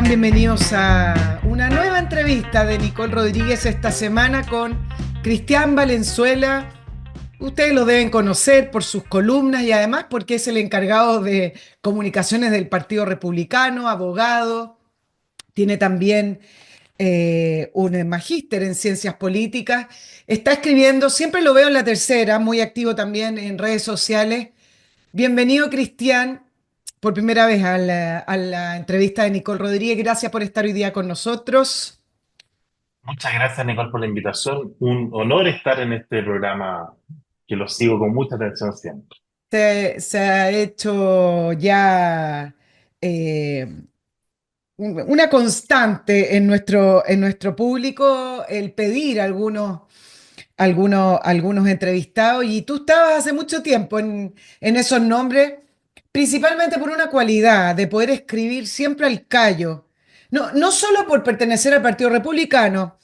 están? Bienvenidos a una nueva entrevista de Nicole Rodríguez esta semana con Cristian Valenzuela. Ustedes lo deben conocer por sus columnas y además porque es el encargado de comunicaciones del Partido Republicano, abogado. Tiene también un magíster en ciencias políticas. Está escribiendo, siempre lo veo en La Tercera, muy activo también en redes sociales. Bienvenido, Cristian, por primera vez a la entrevista de Nicole Rodríguez. Gracias por estar hoy día con nosotros. Muchas gracias, Nicole, por la invitación. Un honor estar en este programa que lo sigo con mucha atención siempre. Se ha hecho ya eh, una constante en nuestro público el pedir algunos entrevistados y tú estabas hace mucho tiempo en esos nombres, principalmente por una cualidad de poder escribir siempre al callo. No, no solo por pertenecer al Partido Republicano,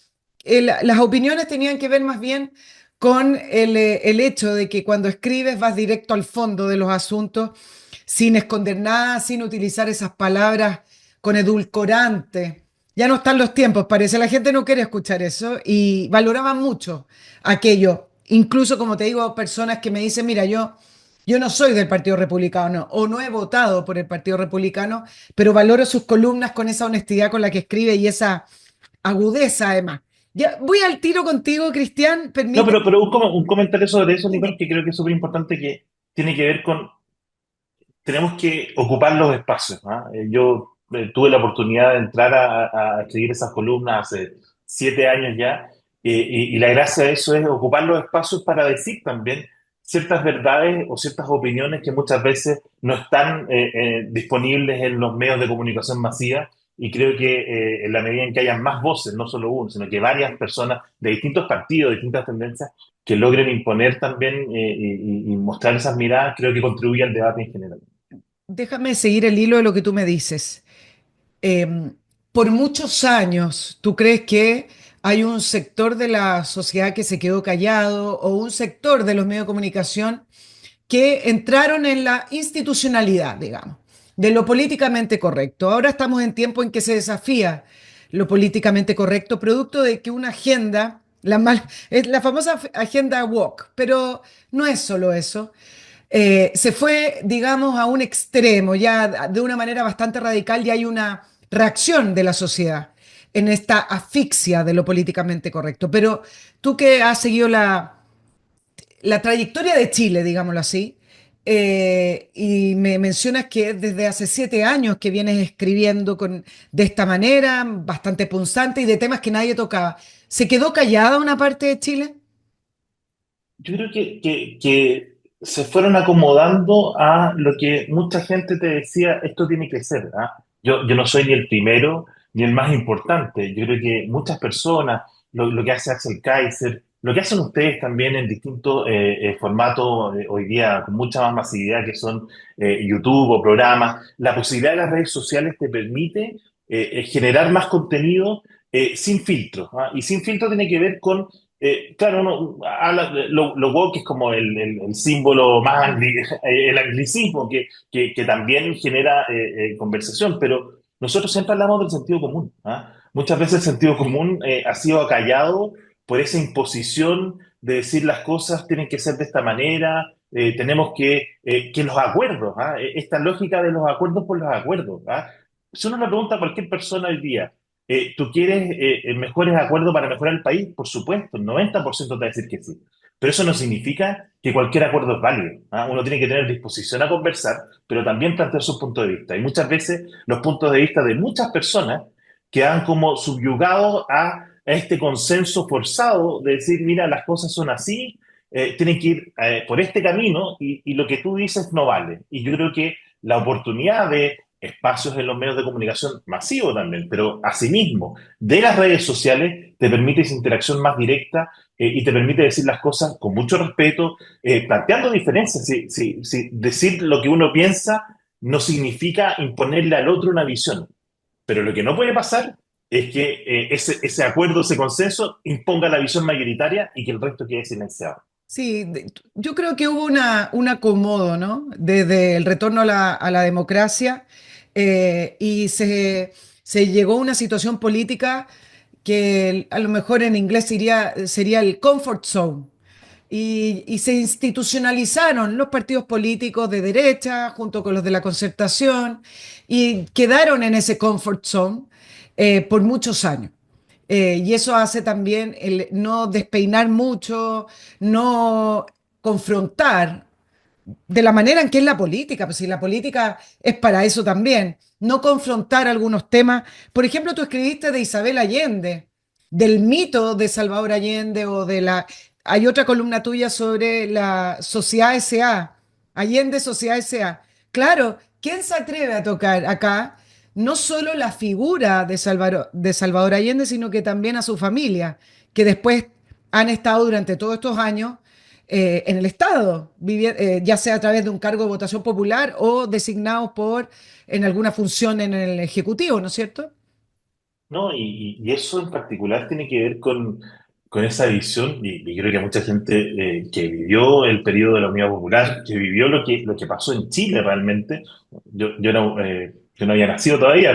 las opiniones tenían que ver más bien con el hecho de que cuando escribes vas directo al fondo de los asuntos, sin esconder nada, sin utilizar esas palabras con edulcorante. Ya no están los tiempos, parece. La gente no quiere escuchar eso y valoraban mucho aquello. Incluso, como te digo, personas que me dicen, mira, yo no soy del Partido Republicano o no he votado por el Partido Republicano, pero valoro sus columnas con esa honestidad con la que escribe y esa agudeza además. Ya, voy al tiro contigo, Cristian, No, permite. pero un comentario sobre eso, Nicole, Dime. que creo que es súper importante, que tiene que ver con, tenemos que ocupar los espacios. Yo tuve la oportunidad de entrar a escribir esas columnas hace 7 años ya, y la gracia de eso es ocupar los espacios para decir también ciertas verdades o ciertas opiniones que muchas veces no están disponibles en los medios de comunicación masiva. Y creo que en la medida en que hayan más voces, no solo uno, sino que varias personas de distintos partidos, de distintas tendencias, que logren imponer también y mostrar esas miradas, creo que contribuye al debate en general. Déjame seguir el hilo de lo que tú me dices. Eh, por muchos años, ¿tú crees que hay un sector de la sociedad que se quedó callado o un sector de los medios de comunicación que entraron en la institucionalidad, digamos, de lo políticamente correcto? Ahora estamos en tiempo en que se desafía lo políticamente correcto, producto de que una agenda, es la famosa agenda woke, pero no es solo eso. Se fue, digamos, a un extremo, ya de una manera bastante radical, y hay una reacción de la sociedad en esta asfixia de lo políticamente correcto. Pero tú que has seguido la trayectoria de Chile, digámoslo así, y me mencionas que desde hace 7 años que vienes escribiendo de esta manera, bastante punzante y de temas que nadie tocaba. ¿Se quedó callada una parte de Chile? Yo creo que se fueron acomodando a lo que mucha gente te decía, esto tiene que ser. Yo no soy ni el primero ni el más importante. Yo creo que muchas personas, lo que hace Axel Kaiser, lo que hacen ustedes también en distintos formatos hoy día con mucha más masividad que son YouTube o programas, la posibilidad de las redes sociales te permite generar más contenido sin filtro. Y sin filtro tiene que ver con claro, uno habla lo woke es como el símbolo más el anglicismo que también genera conversación, pero nosotros siempre hablamos del sentido común. Muchas veces el sentido común ha sido acallado por esa imposición de decir las cosas tienen que ser de esta manera, tenemos que los acuerdos, esta lógica de los acuerdos por los acuerdos. Si uno le pregunta a cualquier persona hoy día, ¿tú quieres mejores acuerdos para mejorar el país? Por supuesto, el 90% te va a decir que sí. Pero eso no significa que cualquier acuerdo es válido. Uno tiene que tener disposición a conversar, pero también plantear sus puntos de vista. Y muchas veces los puntos de vista de muchas personas quedan como subyugados a este consenso forzado de decir, mira, las cosas son así, tienen que ir por este camino y lo que tú dices no vale. Y yo creo que la oportunidad de espacios en los medios de comunicación masivos también, pero asimismo de las redes sociales te permite esa interacción más directa y te permite decir las cosas con mucho respeto, planteando diferencias. Decir lo que uno piensa no significa imponerle al otro una visión, pero lo que no puede pasar es que ese acuerdo, ese consenso imponga la visión mayoritaria y que el resto quede silenciado. Sí, yo creo que hubo un acomodo, ¿no? Desde el retorno a la democracia y se llegó a una situación política que a lo mejor en inglés sería el comfort zone. Y se institucionalizaron los partidos políticos de derecha junto con los de la concertación y quedaron en ese comfort zone por muchos años. Y eso hace también el no despeinar mucho, no confrontar de la manera en que es la política, pues si la política es para eso también, no confrontar algunos temas. Por ejemplo, tú escribiste de Isabel Allende, del mito de Salvador Allende o de la... Hay otra columna tuya sobre la Sociedad S.A., Allende Sociedad S.A. Claro, ¿quién se atreve a tocar acá no solo la figura de Salvador Allende, sino que también a su familia, que después han estado durante todos estos años en el Estado, ya sea a través de un cargo de votación popular o designados en alguna función en el Ejecutivo, ¿no es cierto? ¿No? Y eso en particular tiene que ver con esa visión, y creo que mucha gente que vivió el periodo de la Unidad Popular, que vivió lo que pasó en Chile realmente, yo no había nacido todavía,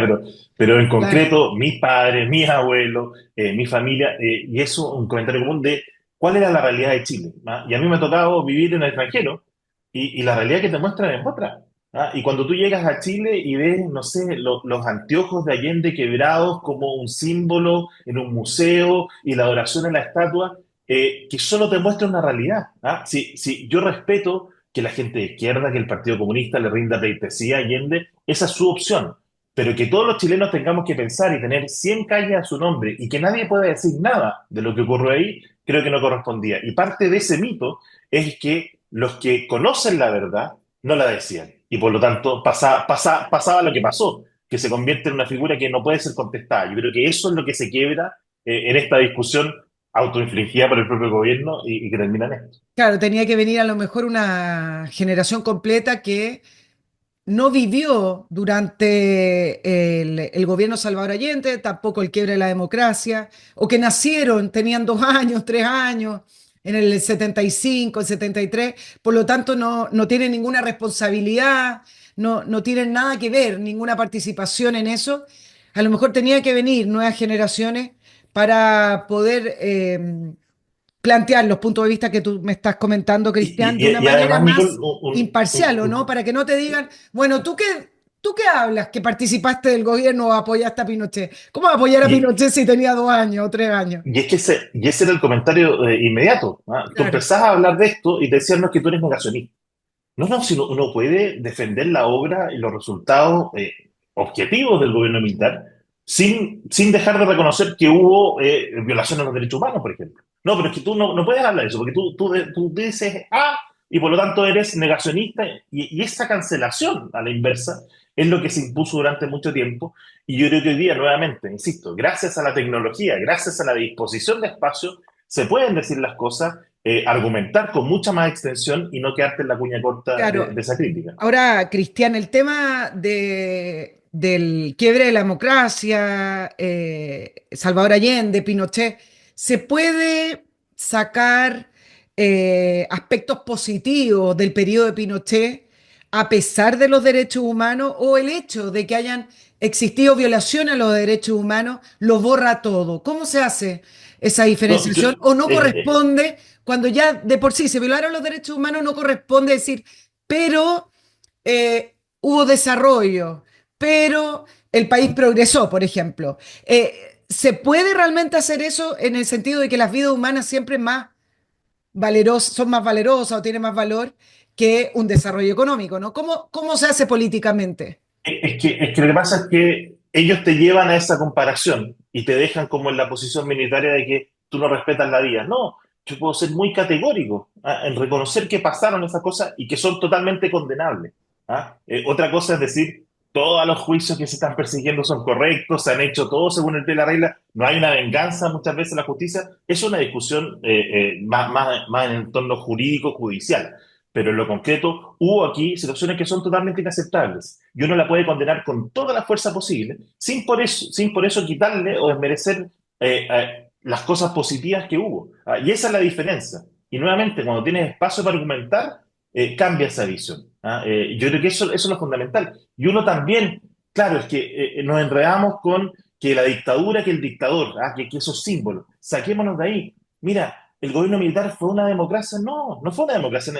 pero en Claro. concreto mis padres, mis abuelos, mi familia, y eso un comentario común de cuál era la realidad de Chile. ¿Ah? Y a mí me ha tocado vivir en el extranjero, y la realidad que te muestran es otra. Ah, y cuando tú llegas a Chile y ves, no sé, los anteojos de Allende quebrados como un símbolo en un museo y la adoración a la estatua, que solo te muestra una realidad. ¿Ah? Si yo respeto que la gente de izquierda, que el Partido Comunista le rinda pleitesía a Allende, esa es su opción. Pero que todos los chilenos tengamos que pensar y tener 100 calles a su nombre y que nadie pueda decir nada de lo que ocurrió ahí, creo que no correspondía. Y parte de ese mito es que los que conocen la verdad no la decían. Y por lo tanto pasaba lo que pasó, que se convierte en una figura que no puede ser contestada. Yo creo que eso es lo que se quiebra en esta discusión autoinfligida por el propio gobierno y que termina en esto. Claro, tenía que venir a lo mejor una generación completa que no vivió durante el gobierno de Salvador Allende, tampoco el quiebre de la democracia, o que nacieron, tenían 2 años, 3 años, en el 75, el 73, por lo tanto no tienen ninguna responsabilidad, no tienen nada que ver, ninguna participación en eso. A lo mejor tenía que venir nuevas generaciones para poder plantear los puntos de vista que tú me estás comentando, Cristian, de una Y manera además, Nicole, más imparcial, ¿o no? un- Para que no te digan, bueno, ¿tú qué hablas? Que participaste del gobierno o apoyaste a Pinochet. ¿Cómo apoyar a y, Pinochet si tenía 2 años o 3 años? y es que ese era el comentario inmediato. ¿Ah? Tú Claro. empezás a hablar de esto y te decían, no, es que tú eres negacionista. No, no, si uno puede defender la obra y los resultados objetivos del gobierno militar sin dejar de reconocer que hubo violaciones a los derechos humanos, por ejemplo. No, pero es que tú no puedes hablar de eso, porque tú dices A y por lo tanto eres negacionista y esa cancelación a la inversa es lo que se impuso durante mucho tiempo y yo creo que hoy día, nuevamente, insisto, gracias a la tecnología, gracias a la disposición de espacio, se pueden decir las cosas argumentar con mucha más extensión y no quedarte en la cuña corta Claro. de esa crítica. Ahora, Cristian, el tema del quiebre de la democracia, Salvador Allende, Pinochet, ¿se puede sacar aspectos positivos del periodo de Pinochet a pesar de los derechos humanos o el hecho de que hayan existido violaciones a los derechos humanos lo borra todo? ¿Cómo se hace esa No, diferenciación o no eh, eh, corresponde cuando ya de por sí se violaron los derechos humanos, no corresponde decir, pero hubo desarrollo, pero el país progresó, por ejemplo? ¿Se puede realmente hacer eso en el sentido de que las vidas humanas siempre son más valerosas o tienen más valor que un desarrollo económico, ¿no? ¿Cómo se hace políticamente? es que lo que pasa es que ellos te llevan a esa comparación y te dejan como en la posición militaria de que tú no respetas la vida. No, yo puedo ser muy categórico en reconocer que pasaron esas cosas y que son totalmente condenables. Otra cosa es decir, todos los juicios que se están persiguiendo son correctos, se han hecho todos según el pie de la regla, no hay una venganza muchas veces en la justicia. Es una discusión más en el entorno jurídico, judicial. Pero en lo concreto, hubo aquí situaciones que son totalmente inaceptables y uno la puede condenar con toda la fuerza posible, sin por eso quitarle o desmerecer las cosas positivas que hubo. Y esa es la diferencia. Y nuevamente, cuando tienes espacio para argumentar, cambia esa visión. Yo creo que eso es lo fundamental. Y uno también claro, es que nos enredamos con que la dictadura, que el dictador, que esos símbolos, saquémonos de ahí. Mira, el gobierno militar fue una democracia, no, no fue una democracia.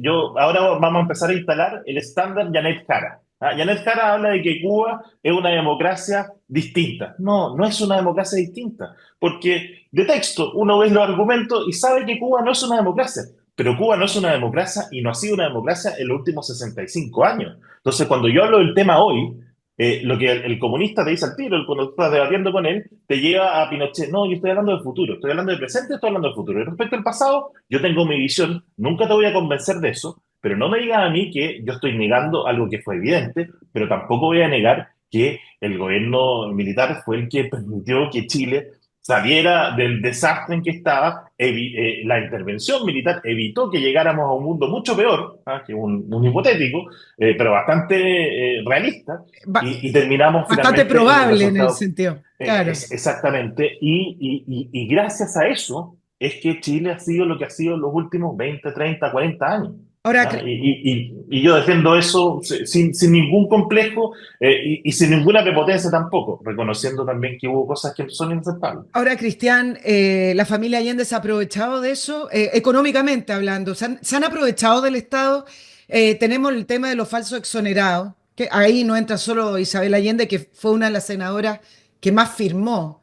Yo ahora vamos a empezar a instalar el estándar Janet Jara. Janet Jara habla de que Cuba es una democracia distinta. No, no es una democracia distinta, porque de texto uno ve los argumentos y sabe que Cuba no es una democracia. Pero Cuba no es una democracia y no ha sido una democracia en los últimos 65 años. Entonces, cuando yo hablo del tema hoy, lo que el comunista te dice al tiro, cuando estás debatiendo con él, te lleva a Pinochet. No, yo estoy hablando del futuro, estoy hablando del presente, estoy hablando del futuro. Y respecto al pasado, yo tengo mi visión, nunca te voy a convencer de eso, pero no me digas a mí que yo estoy negando algo que fue evidente, pero tampoco voy a negar que el gobierno militar fue el que permitió que Chile saliera del desastre en que estaba. La intervención militar evitó que llegáramos a un mundo mucho peor, que un hipotético, pero bastante realista, Ba- y terminamos Bastante finalmente en un probable en el resultado sentido, claro. exactamente. Y gracias a eso es que Chile ha sido lo que ha sido en los últimos 20 30 40 años. Ahora, Y yo defiendo eso sin ningún complejo y sin ninguna prepotencia tampoco, reconociendo también que hubo cosas que son inaceptables. Ahora, Cristian, la familia Allende se ha aprovechado de eso, económicamente hablando, se han aprovechado del Estado. Tenemos el tema de los falsos exonerados, que ahí no entra solo Isabel Allende, que fue una de las senadoras que más firmó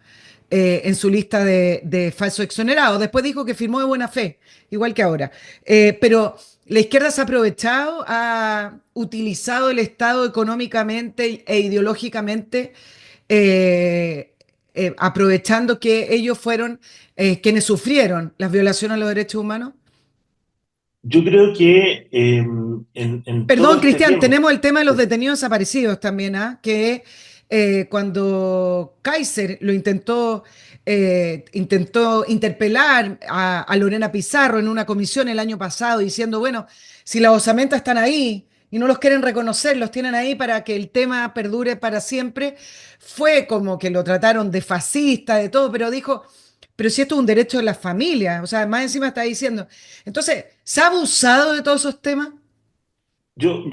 en su lista de falsos exonerados. Después dijo que firmó de buena fe, igual que ahora. Pero la izquierda se ha aprovechado, ha utilizado el Estado económicamente e ideológicamente aprovechando que ellos fueron quienes sufrieron las violaciones a los derechos humanos. Yo creo que en todo Perdón, este Cristian, tiempo, tenemos el tema de los detenidos desaparecidos también, ¿ah? Que cuando Kaiser lo intentó interpelar a Lorena Pizarro en una comisión el año pasado diciendo, bueno, si las osamentas están ahí y no los quieren reconocer, los tienen ahí para que el tema perdure para siempre, fue como que lo trataron de fascista, de todo, pero dijo, pero si esto es un derecho de las familias, o sea, más encima está diciendo. Entonces, ¿se ha abusado de todos esos temas? yo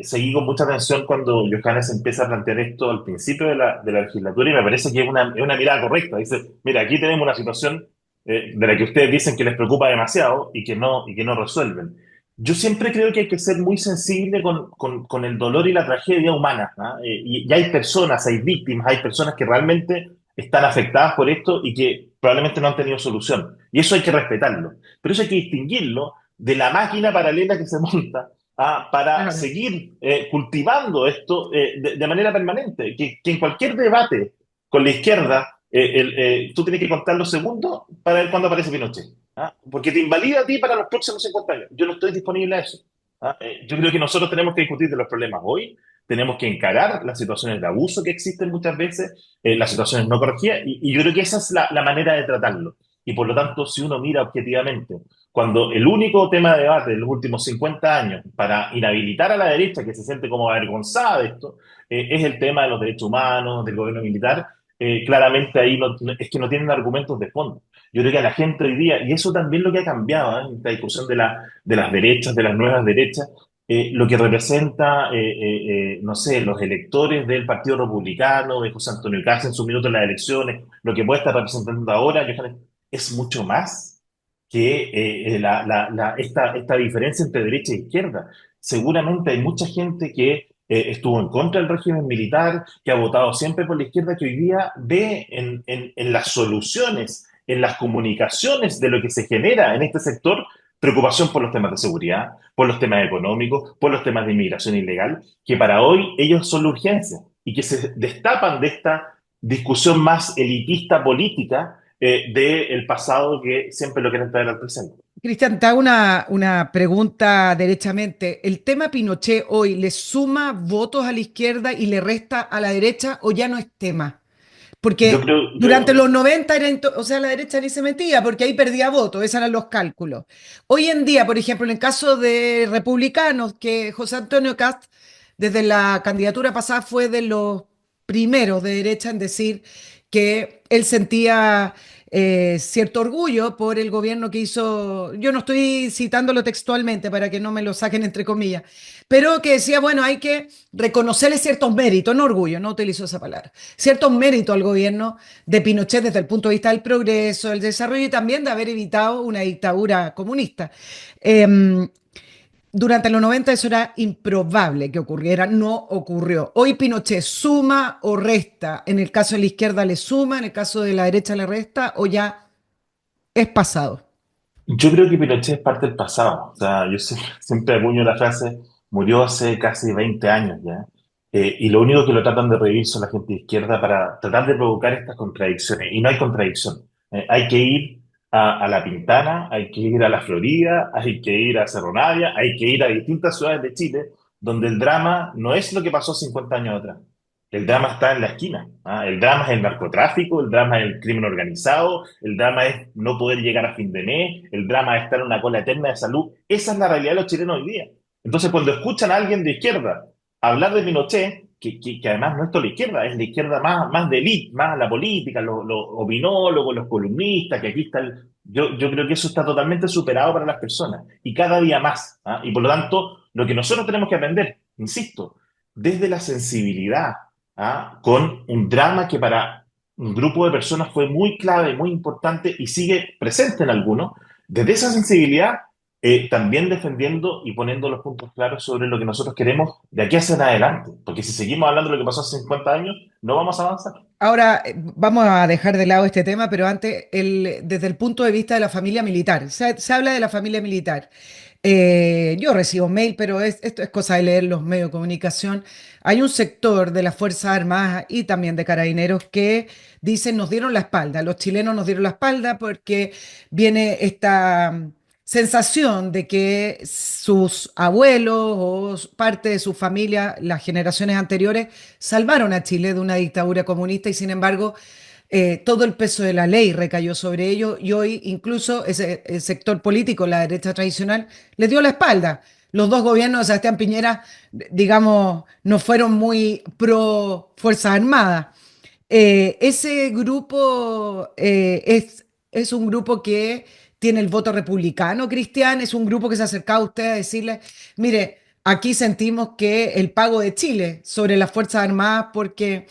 seguí con mucha atención cuando Johannes empieza a plantear esto al principio de la legislatura y me parece que es una mirada correcta. Dice, mira, aquí tenemos una situación de la que ustedes dicen que les preocupa demasiado y que no resuelven. Yo siempre creo que hay que ser muy sensible con el dolor y la tragedia humana, ¿ah? Y hay personas, hay víctimas, hay personas que realmente están afectadas por esto y que probablemente no han tenido solución. Y eso hay que respetarlo. Pero eso hay que distinguirlo de la máquina paralela que se monta para Claro. seguir cultivando esto de manera permanente. Que en cualquier debate con la izquierda, tú tienes que contar los segundos para ver cuándo aparece Pinochet. Porque te invalida a ti para los próximos 50 años. Yo no estoy disponible a eso. Yo creo que nosotros tenemos que discutir de los problemas hoy, tenemos que encarar las situaciones de abuso que existen muchas veces, las situaciones no corregidas, y yo creo que esa es la manera de tratarlo. Y por lo tanto, si uno mira objetivamente cuando el único tema de debate de los últimos 50 años para inhabilitar a la derecha, que se siente como avergonzada de esto, es el tema de los derechos humanos, del gobierno militar, claramente ahí es que no tienen argumentos de fondo. Yo creo que a la gente hoy día, y eso también lo que ha cambiado en esta discusión de las derechas, de las nuevas derechas, lo que representa, no sé, los electores del Partido Republicano, de José Antonio Caz en su minuto en las elecciones, lo que puede estar representando ahora, Johannes, es mucho más que esta diferencia entre derecha e izquierda. Seguramente hay mucha gente que estuvo en contra del régimen militar, que ha votado siempre por la izquierda, que hoy día ve en las soluciones, en las comunicaciones de lo que se genera en este sector, preocupación por los temas de seguridad, por los temas económicos, por los temas de inmigración ilegal, que para hoy ellos son la urgencia y que se destapan de esta discusión más elitista política del pasado que siempre lo quieren traer al presente. Cristian, te hago una pregunta derechamente. ¿El tema Pinochet hoy le suma votos a la izquierda y le resta a la derecha o ya no es tema? Yo Porque creo, durante los 90 era, o sea, la derecha ni se metía porque ahí perdía votos, esos eran los cálculos. Hoy en día, por ejemplo, en el caso de republicanos, que José Antonio Cast desde la candidatura pasada fue de los primeros de derecha en decir que él sentía cierto orgullo por el gobierno que hizo, yo no estoy citándolo textualmente para que no me lo saquen entre comillas, pero que decía, bueno, hay que reconocerle ciertos méritos, no orgullo, no utilizo esa palabra, ciertos méritos al gobierno de Pinochet desde el punto de vista del progreso, del desarrollo y también de haber evitado una dictadura comunista. Eh, Durante los 90 eso era improbable que ocurriera, no ocurrió. Hoy Pinochet suma o resta. En el caso de la izquierda le suma, en el caso de la derecha le resta o ya es pasado. Yo creo que Pinochet es parte del pasado. O sea, yo siempre acuño la frase, murió hace casi 20 años ya. Y lo único que lo tratan de revivir son la gente de izquierda para tratar de provocar estas contradicciones. Y no hay contradicción. Hay que ir a La Pintana, hay que ir a La Florida, hay que ir a Cerro Navia, hay que ir a distintas ciudades de Chile, donde el drama no es lo que pasó 50 años atrás. El drama está en la esquina. ¿Ah? El drama es el narcotráfico, el drama es el crimen organizado, el drama es no poder llegar a fin de mes, el drama es estar en una cola eterna de salud. Esa es la realidad de los chilenos hoy día. Entonces, cuando escuchan a alguien de izquierda hablar de Pinochet, que además no es toda la izquierda, es la izquierda más de élite, más la política, los opinólogos, los columnistas, que aquí está yo creo que eso está totalmente superado para las personas y cada día más. ¿Ah? Y por lo tanto, lo que nosotros tenemos que aprender, insisto, desde la sensibilidad, ¿ah? Con un drama que para un grupo de personas fue muy clave, muy importante y sigue presente en algunos, desde esa sensibilidad, también defendiendo y poniendo los puntos claros sobre lo que nosotros queremos de aquí hacia en adelante, porque si seguimos hablando de lo que pasó hace 50 años, no vamos a avanzar. Ahora vamos a dejar de lado este tema, pero antes, desde el punto de vista de la familia militar, se habla de la familia militar. Yo recibo mail, pero esto es cosa de leer los medios de comunicación. Hay un sector de las Fuerzas Armadas y también de Carabineros que dicen nos dieron la espalda, los chilenos nos dieron la espalda porque viene esta sensación de que sus abuelos o parte de su familia, las generaciones anteriores, salvaron a Chile de una dictadura comunista y sin embargo todo el peso de la ley recayó sobre ellos y hoy incluso ese el sector político, la derecha tradicional, les dio la espalda. Los dos gobiernos de Sebastián Piñera, digamos, no fueron muy pro Fuerzas Armadas. Ese grupo es un grupo que tiene el voto republicano, Cristian, es un grupo que se ha acercado a usted a decirle, mire, aquí sentimos que el pago de Chile sobre las Fuerzas Armadas porque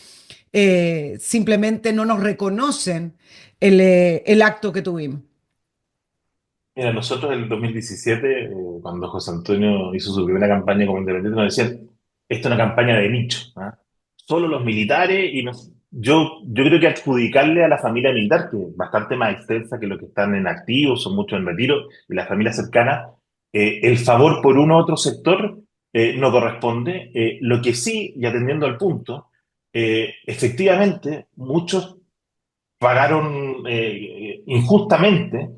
simplemente no nos reconocen el acto que tuvimos. Mira, nosotros en el 2017, cuando José Antonio hizo su primera campaña como independiente, nos decían, esto es una campaña de nicho, ¿ah? Solo los militares y yo creo que adjudicarle a la familia militar, que es bastante más extensa que los que están en activo, son muchos en retiro, y las familias cercanas, el favor por uno u otro sector no corresponde. Lo que sí, y atendiendo al punto, efectivamente, muchos pagaron injustamente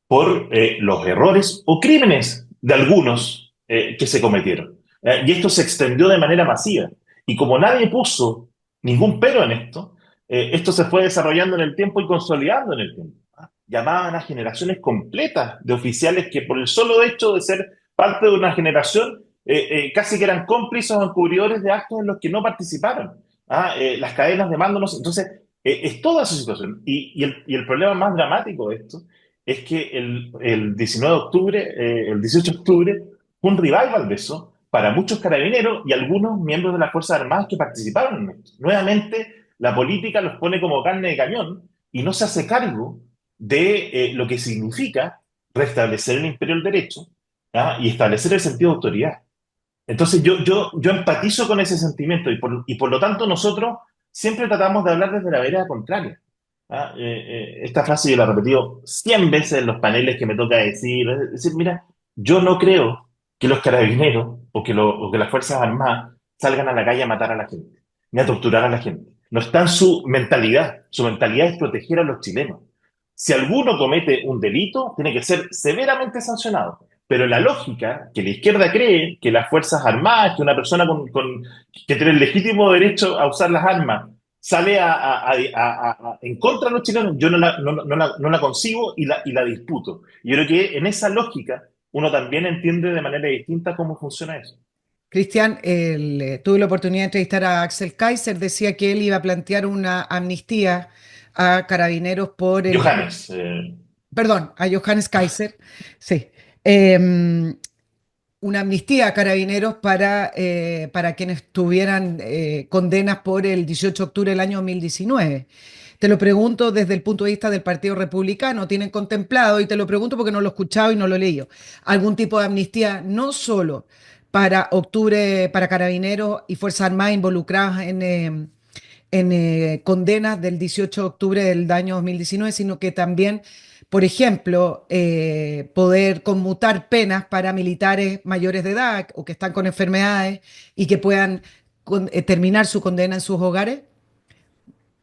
por los errores o crímenes de algunos que se cometieron. Y esto se extendió de manera masiva. Y como nadie puso ningún pero en esto, esto se fue desarrollando en el tiempo y consolidando en el tiempo. ¿Ah? Llamaban a generaciones completas de oficiales que por el solo hecho de ser parte de una generación, casi que eran cómplices o encubridores de actos en los que no participaron. ¿Ah? Las cadenas de mando, no sé. Entonces, es toda esa situación. Y el problema más dramático de esto es que el 19 de octubre, el 18 de octubre, fue un revival de eso para muchos carabineros y algunos miembros de las Fuerzas Armadas que participaron en esto. Nuevamente, la política los pone como carne de cañón y no se hace cargo de lo que significa restablecer el imperio del derecho, ¿ah? Y establecer el sentido de autoridad. Entonces yo empatizo con ese sentimiento y por lo tanto nosotros siempre tratamos de hablar desde la vereda contraria. ¿Ah? Esta frase yo la he repetido 100 veces en los paneles que me toca decir. Es decir, mira, yo no creo que los carabineros o que las Fuerzas Armadas salgan a la calle a matar a la gente, ni a torturar a la gente. No está en su mentalidad es proteger a los chilenos. Si alguno comete un delito, tiene que ser severamente sancionado. Pero la lógica que la izquierda cree que las Fuerzas Armadas, que una persona que tiene el legítimo derecho a usar las armas, sale en contra de los chilenos, yo no la concibo y la disputo. Yo creo que en esa lógica uno también entiende de manera distinta cómo funciona eso. Cristian, tuve la oportunidad de entrevistar a Axel Kaiser, decía que él iba a plantear una amnistía a Carabineros por el, Johannes, perdón, a Johannes Kaiser, sí, eh, una amnistía a Carabineros para quienes tuvieran condenas por el 18 de octubre del año 2019. Te lo pregunto desde el punto de vista del Partido Republicano. ¿Tienen contemplado? Y te lo pregunto porque no lo he escuchado y no lo he leído. ¿Algún tipo de amnistía no solo para octubre, para Carabineros y Fuerzas Armadas involucradas en condenas del 18 de octubre del año 2019, sino que también, por ejemplo, poder conmutar penas para militares mayores de edad o que están con enfermedades y que puedan terminar su condena en sus hogares?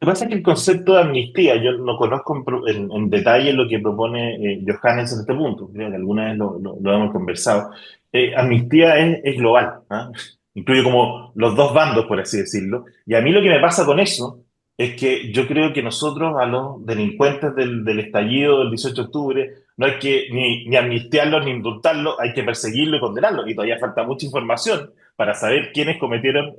Lo que pasa es que el concepto de amnistía, yo no conozco en detalle lo que propone Johannes en este punto, creo que alguna vez lo hemos conversado. Amnistía es global, ¿ah? Incluye como los dos bandos, por así decirlo. Y a mí lo que me pasa con eso es que yo creo que nosotros a los delincuentes del estallido del 18 de octubre no hay que ni amnistiarlos ni indultarlos, hay que perseguirlos y condenarlos. Y todavía falta mucha información para saber quiénes cometieron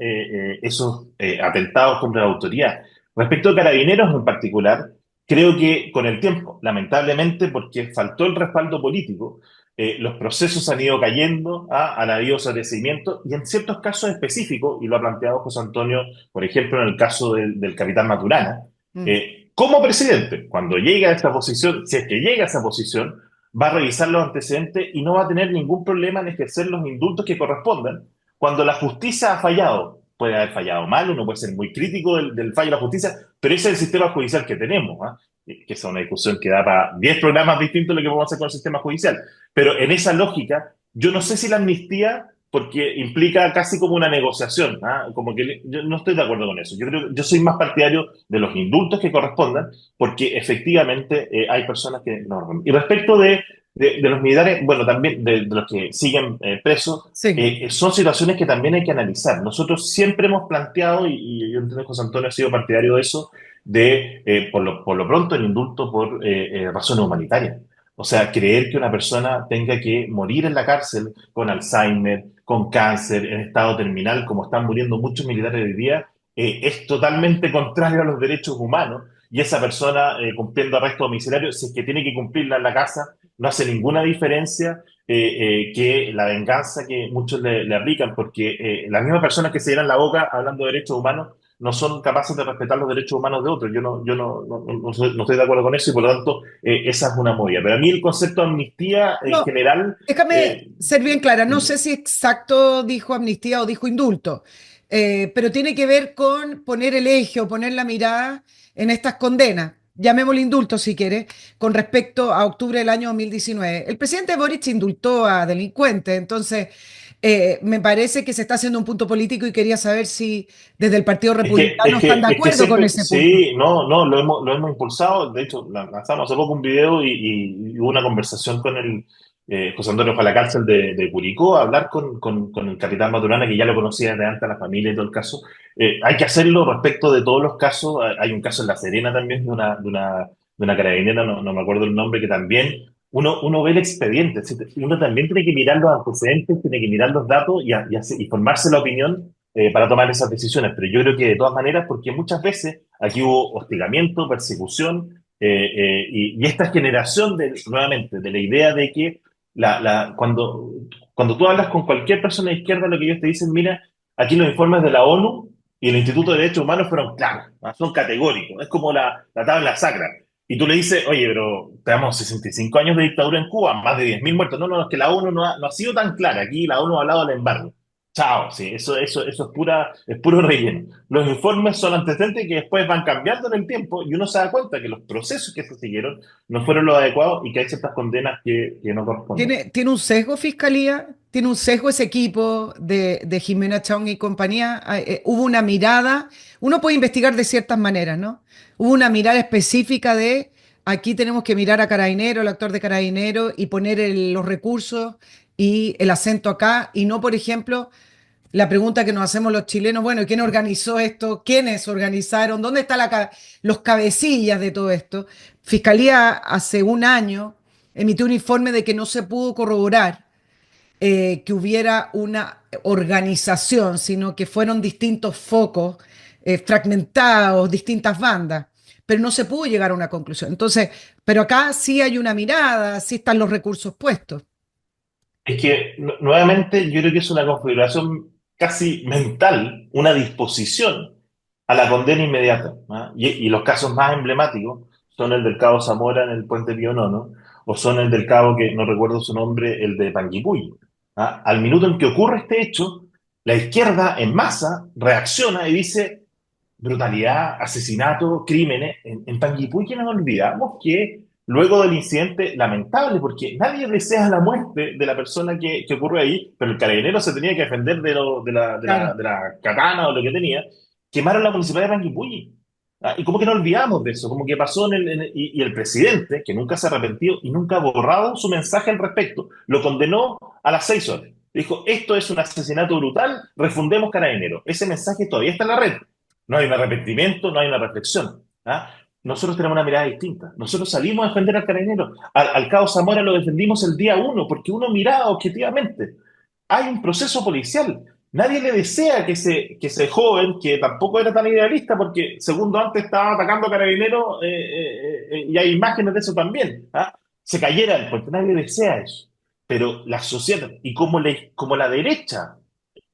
esos atentados contra la autoridad. Respecto a Carabineros en particular, creo que con el tiempo, lamentablemente, porque faltó el respaldo político, los procesos han ido cayendo, han habido sobreseimientos y en ciertos casos específicos, y lo ha planteado José Antonio, por ejemplo, en el caso del capitán Maturana, Mm. como presidente, cuando llega a esta posición, si es que llega a esa posición, va a revisar los antecedentes y no va a tener ningún problema en ejercer los indultos que correspondan. Cuando la justicia ha fallado, puede haber fallado mal, uno puede ser muy crítico del fallo de la justicia, pero ese es el sistema judicial que tenemos, ¿ah? Que es una discusión que da para 10 programas distintos de lo que podemos hacer con el sistema judicial. Pero en esa lógica, yo no sé si la amnistía, porque implica casi como una negociación, ¿ah? Como que yo no estoy de acuerdo con eso. Yo creo, yo soy más partidario de los indultos que correspondan, porque efectivamente hay personas que no. Y respecto de los militares, bueno, también de los que siguen presos, Sí. son situaciones que también hay que analizar. Nosotros siempre hemos planteado, y yo entiendo que José Antonio ha sido partidario de eso, de por lo pronto el indulto por razones humanitarias. O sea, creer que una persona tenga que morir en la cárcel con Alzheimer, con cáncer, en estado terminal, como están muriendo muchos militares hoy día, es totalmente contrario a los derechos humanos. Y esa persona cumpliendo arresto domiciliario, si es que tiene que cumplirla en la casa, no hace ninguna diferencia que la venganza que muchos le aplican, porque las mismas personas que se llenan la boca hablando de derechos humanos no son capaces de respetar los derechos humanos de otros. No estoy de acuerdo con eso y por lo tanto esa es una movida. Pero a mí el concepto de amnistía en No, general, déjame ser bien clara. No sé si exacto dijo amnistía o dijo indulto, pero tiene que ver con poner el eje o poner la mirada en estas condenas. Llamémosle indulto si quiere, con respecto a octubre del año 2019. El presidente Boric indultó a delincuentes, entonces me parece que se está haciendo un punto político y quería saber si desde el Partido Republicano están de es que acuerdo con siempre, ese punto. sí, no, lo hemos impulsado. De hecho, lanzamos hace poco un video y hubo una conversación con el José Antonio fue a la cárcel de Curicó a hablar con el capitán Maturana, que ya lo conocía desde antes, a la familia y todo el caso. Hay que hacerlo respecto de todos los casos. Hay un caso en La Serena también de una carabinera, no me acuerdo el nombre, que también uno ve el expediente. ¿Sí? Uno también tiene que mirar los antecedentes, tiene que mirar los datos y formarse la opinión para tomar esas decisiones. Pero yo creo que de todas maneras, porque muchas veces aquí hubo hostigamiento, persecución, y esta generación nuevamente de la idea de que cuando tú hablas con cualquier persona de izquierda, lo que ellos te dicen, mira, aquí los informes de la ONU y el Instituto de Derechos Humanos fueron claros, ¿no? Son categóricos, es como la tabla sacra. Y tú le dices, oye, pero tenemos 65 años de dictadura en Cuba, más de 10.000 muertos. No, es que la ONU no ha sido tan clara. Aquí la ONU ha hablado del embargo. Chao, sí, eso es puro relleno. Los informes son antecedentes que después van cambiando en el tiempo y uno se da cuenta que los procesos que se siguieron no fueron los adecuados y que hay ciertas condenas que no corresponden. ¿Tiene un sesgo fiscalía? ¿Tiene un sesgo ese equipo de Jimena Chong y compañía? Hubo una mirada, uno puede investigar de ciertas maneras, ¿no? Hubo una mirada específica de aquí tenemos que mirar a Carabinero, el actor de Carabinero, y poner los recursos y el acento acá, y no, por ejemplo, la pregunta que nos hacemos los chilenos, bueno, ¿y quién organizó esto? ¿Quiénes organizaron? ¿Dónde están los cabecillas de todo esto? Fiscalía hace un año emitió un informe de que no se pudo corroborar que hubiera una organización, sino que fueron distintos focos fragmentados, distintas bandas. pero no se pudo llegar a una conclusión. Entonces, pero acá sí hay una mirada, sí están los recursos puestos. Es que nuevamente yo creo que es una configuración casi mental, una disposición a la condena inmediata. ¿Ah? Y los casos más emblemáticos son el del cabo Zamora en el puente Pío Nono, o son el del cabo que no recuerdo su nombre, el de Panguipulli. ¿Ah? Al minuto en que ocurre este hecho, la izquierda en masa reacciona y dice brutalidad, asesinato, crímenes. En Panguipulli no olvidamos que luego del incidente lamentable, porque nadie desea la muerte de la persona que ocurrió ahí, pero el carabinero se tenía que defender Claro. de la katana o lo que tenía, quemaron la municipalidad de Panguipulli. Ah, y como que no olvidamos de eso, como que pasó y el presidente, que nunca se arrepentió y nunca ha borrado su mensaje al respecto, lo condenó a las 6 horas. Dijo, esto es un asesinato brutal, refundemos Carabineros. Ese mensaje todavía está en la red. No hay un arrepentimiento, no hay una reflexión. ¿Ah? Nosotros tenemos una mirada distinta. Nosotros salimos a defender al carabinero. Al cabo Zamora lo defendimos el día uno, porque uno miraba objetivamente. Hay un proceso policial. Nadie le desea que ese joven, que tampoco era tan idealista, porque segundo antes estaba atacando a carabineros, y hay imágenes de eso también, ¿ah? Se cayera el puente. Nadie desea eso. Pero la sociedad, y como la derecha,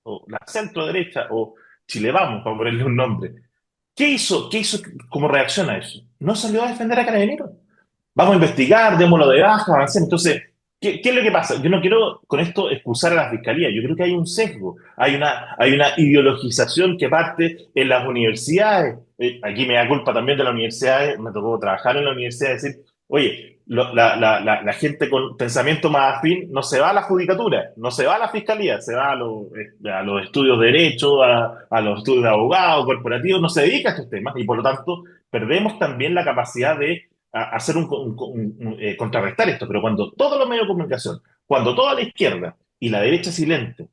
o la centro derecha, o Chile Vamos, para ponerle un nombre, ¿qué hizo? ¿Qué hizo como reacción a eso? No salió a defender a Carabineros. Vamos a investigar, démoslo de baja, avancemos. Entonces, ¿qué es lo que pasa? Yo no quiero con esto excusar a la fiscalía. Yo creo que hay un sesgo, hay una ideologización que parte en las universidades. Aquí me da culpa también de las universidades. Me tocó trabajar en la universidad y decir, oye, la gente con pensamiento más afín no se va a la judicatura, no se va a la fiscalía, se va a los estudios de derecho, a los estudios de abogado, corporativos, no se dedica a estos temas y por lo tanto perdemos también la capacidad de hacer contrarrestar esto. Pero cuando todos los medios de comunicación, cuando toda la izquierda y la derecha silente,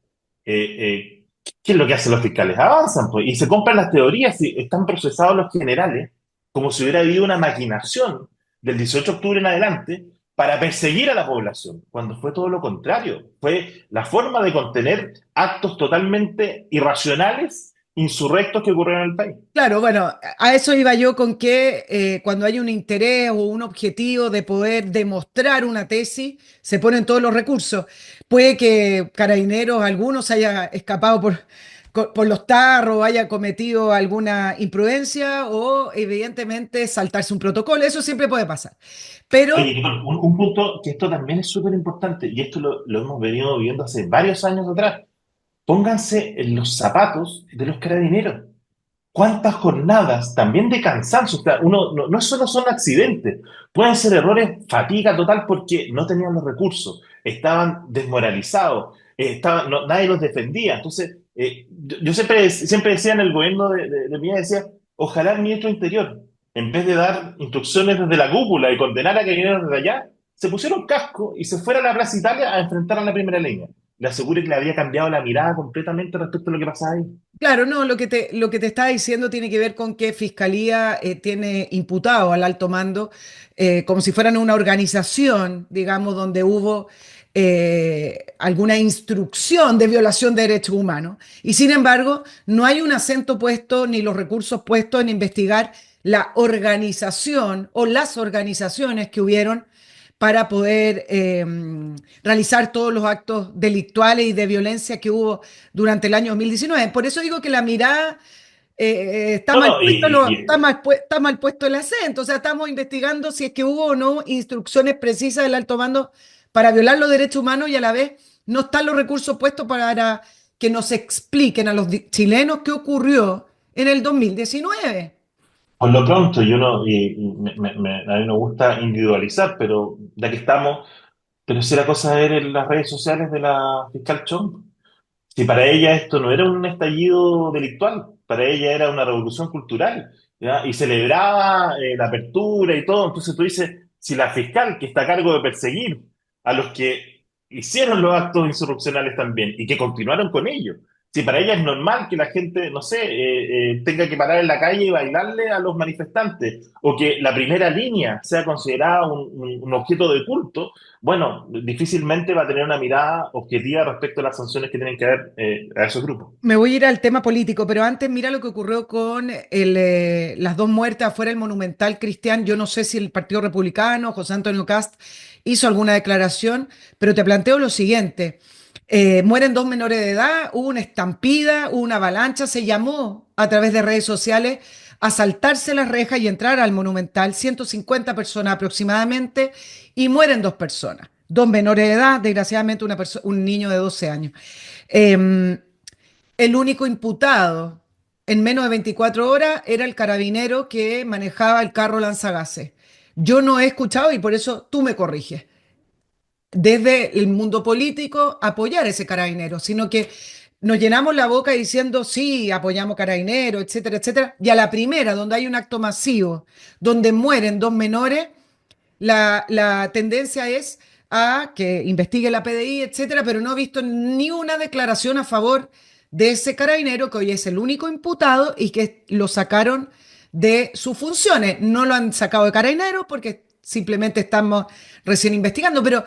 ¿qué es lo que hacen los fiscales? Avanzan, pues, y se compran las teorías y están procesados los generales como si hubiera habido una maquinación del 18 de octubre en adelante para perseguir a la población, cuando fue todo lo contrario. Fue la forma de contener actos totalmente irracionales, insurrectos que ocurrieron en el país. Claro, bueno, a eso iba yo con que cuando hay un interés o un objetivo de poder demostrar una tesis, se ponen todos los recursos. Puede que Carabineros, algunos haya escapado por los tarros, haya cometido alguna imprudencia o evidentemente saltarse un protocolo. Eso siempre puede pasar. Oye, Pero, Nicole, un punto que esto también es súper importante, y esto lo hemos venido viendo hace varios años atrás. Pónganse en los zapatos de los carabineros. ¿Cuántas jornadas también de cansancio? O sea, no solo son accidentes, pueden ser errores, fatiga total porque no tenían los recursos, estaban desmoralizados, nadie los defendía. Entonces, yo siempre decía en el gobierno de Piñera, decía, ojalá el ministro de Interior, en vez de dar instrucciones desde la cúpula y condenar a que vinieron desde allá, se pusieron casco y se fueran a la Plaza Italia a enfrentar a la primera línea. Le aseguro que le había cambiado la mirada completamente respecto a lo que pasaba ahí. claro, no, lo que te estaba diciendo tiene que ver con que Fiscalía tiene imputado al alto mando como si fueran una organización, digamos, donde hubo alguna instrucción de violación de derechos humanos. Y sin embargo, no hay un acento puesto ni los recursos puestos en investigar la organización o las organizaciones que hubieron para poder realizar todos los actos delictuales y de violencia que hubo durante el año 2019. Por eso digo que la mirada está No, mal no, puesto, está mal puesto el acento. O sea, estamos investigando si es que hubo o no instrucciones precisas del alto mando para violar los derechos humanos y a la vez no están los recursos puestos para que nos expliquen a los chilenos qué ocurrió en el 2019. por lo pronto, yo no, y a mí me gusta individualizar, pero ya que estamos, pero si la cosa de ver en las redes sociales de la fiscal Chong, si para ella esto no era un estallido delictual, para ella era una revolución cultural, ¿ya? Y celebraba la apertura y todo, entonces tú dices, si la fiscal que está a cargo de perseguir a los que hicieron los actos insurreccionales también y que continuaron con ellos, Si para ella es normal que la gente, no sé, tenga que parar en la calle y bailarle a los manifestantes, o que la primera línea sea considerada un objeto de culto, bueno, difícilmente va a tener una mirada objetiva respecto a las sanciones que tienen que haber a esos grupos. Me voy a ir al tema político, pero antes mira lo que ocurrió con las dos muertes afuera del Monumental, Cristian. Yo no sé si el Partido Republicano, José Antonio Cast, hizo alguna declaración, pero te planteo lo siguiente. Mueren dos menores de edad, hubo una estampida, hubo una avalancha, se llamó a través de redes sociales a saltarse las rejas y entrar al Monumental, 150 personas aproximadamente, y mueren dos personas, dos menores de edad, desgraciadamente un niño de 12 años. Eh, el único imputado en menos de 24 horas era el carabinero que manejaba el carro lanzagases. Yo no he escuchado, y por eso tú me corriges, desde el mundo político apoyar a ese carabinero, sino que nos llenamos la boca diciendo sí, apoyamos carabinero, etcétera, etcétera, y a la primera, donde hay un acto masivo, donde mueren dos menores, la tendencia es a que investigue la PDI, etcétera, pero no he visto ni una declaración a favor de ese carabinero que hoy es el único imputado y que lo sacaron de sus funciones. No lo han sacado de carabinero porque simplemente estamos recién investigando, pero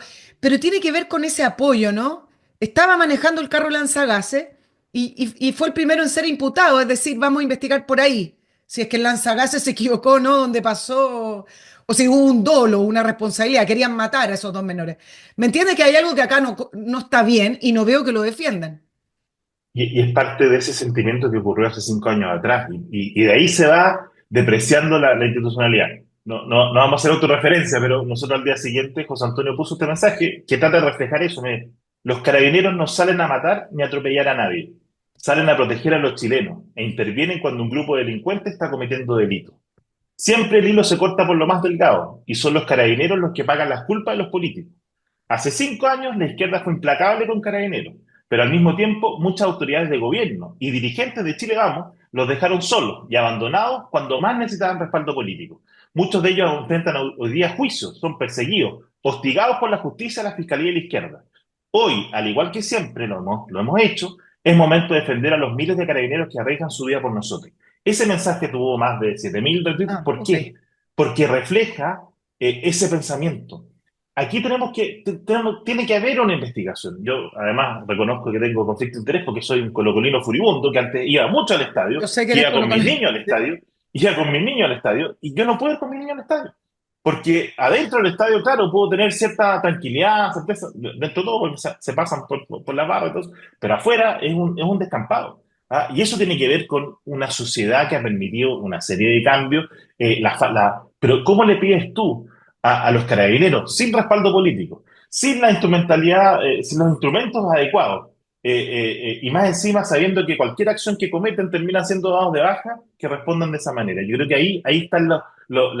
tiene que ver con ese apoyo, ¿no? Estaba manejando el carro lanzagases y fue el primero en ser imputado, es decir, vamos a investigar por ahí, si es que el lanzagases se equivocó, ¿no? Donde pasó o si hubo un dolo, una responsabilidad, querían matar a esos dos menores. ¿Me entiendes que hay algo que acá no está bien y no veo que lo defiendan? Y es parte de ese sentimiento que ocurrió hace 5 años atrás. Y de ahí se va depreciando la institucionalidad. No vamos a hacer autorreferencia, pero nosotros al día siguiente, José Antonio puso este mensaje que trata de reflejar eso. Mire, los carabineros no salen a matar ni a atropellar a nadie. Salen a proteger a los chilenos e intervienen cuando un grupo de delincuentes está cometiendo delitos. Siempre el hilo se corta por lo más delgado y son los carabineros los que pagan las culpas de los políticos. Hace 5 años la izquierda fue implacable con Carabineros, pero al mismo tiempo muchas autoridades de gobierno y dirigentes de Chile Vamos los dejaron solos y abandonados cuando más necesitaban respaldo político. Muchos de ellos enfrentan hoy día juicios, son perseguidos, hostigados por la justicia, la fiscalía y la izquierda. Hoy, al igual que siempre lo hemos hecho, es momento de defender a los miles de carabineros que arriesgan su vida por nosotros. Ese mensaje tuvo más de 7.000 retweets. Ah, ¿Por ok. qué? Porque refleja ese pensamiento. Aquí tiene que haber una investigación. Yo, además, reconozco que tengo conflicto de interés porque soy un colocolino furibundo que antes iba mucho al estadio, Yo sé que que eres iba con mis colocado. niños al estadio, y yo no puedo ir con mis niños al estadio. Porque adentro del estadio, claro, puedo tener cierta tranquilidad, certeza, dentro de todo, porque se pasan por la barra y todo eso, pero afuera es un descampado. ¿Ah? Y eso tiene que ver con una sociedad que ha permitido una serie de cambios. Pero ¿cómo le pides tú a los carabineros, sin respaldo político, sin la instrumentalidad, sin los instrumentos adecuados, y más encima sabiendo que cualquier acción que cometen termina siendo dados de baja, que respondan de esa manera? Yo creo que ahí están los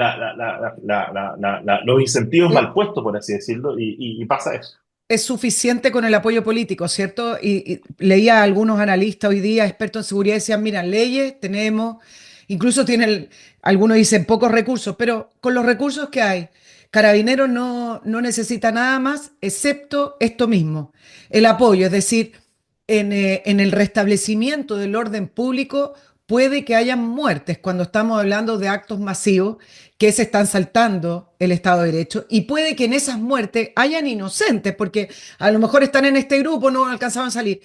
incentivos Eh, mal puestos, por así decirlo, y pasa eso. es suficiente con el apoyo político, ¿cierto? Y leía a algunos analistas hoy día, expertos en seguridad, decían, mira, leyes tenemos, incluso tienen, algunos dicen pocos recursos, pero con los recursos que hay, Carabineros no necesita nada más excepto esto mismo, el apoyo, es decir, en el restablecimiento del orden público puede que haya muertes cuando estamos hablando de actos masivos que se están saltando el Estado de Derecho y puede que en esas muertes hayan inocentes porque a lo mejor están en este grupo, no alcanzaban a salir,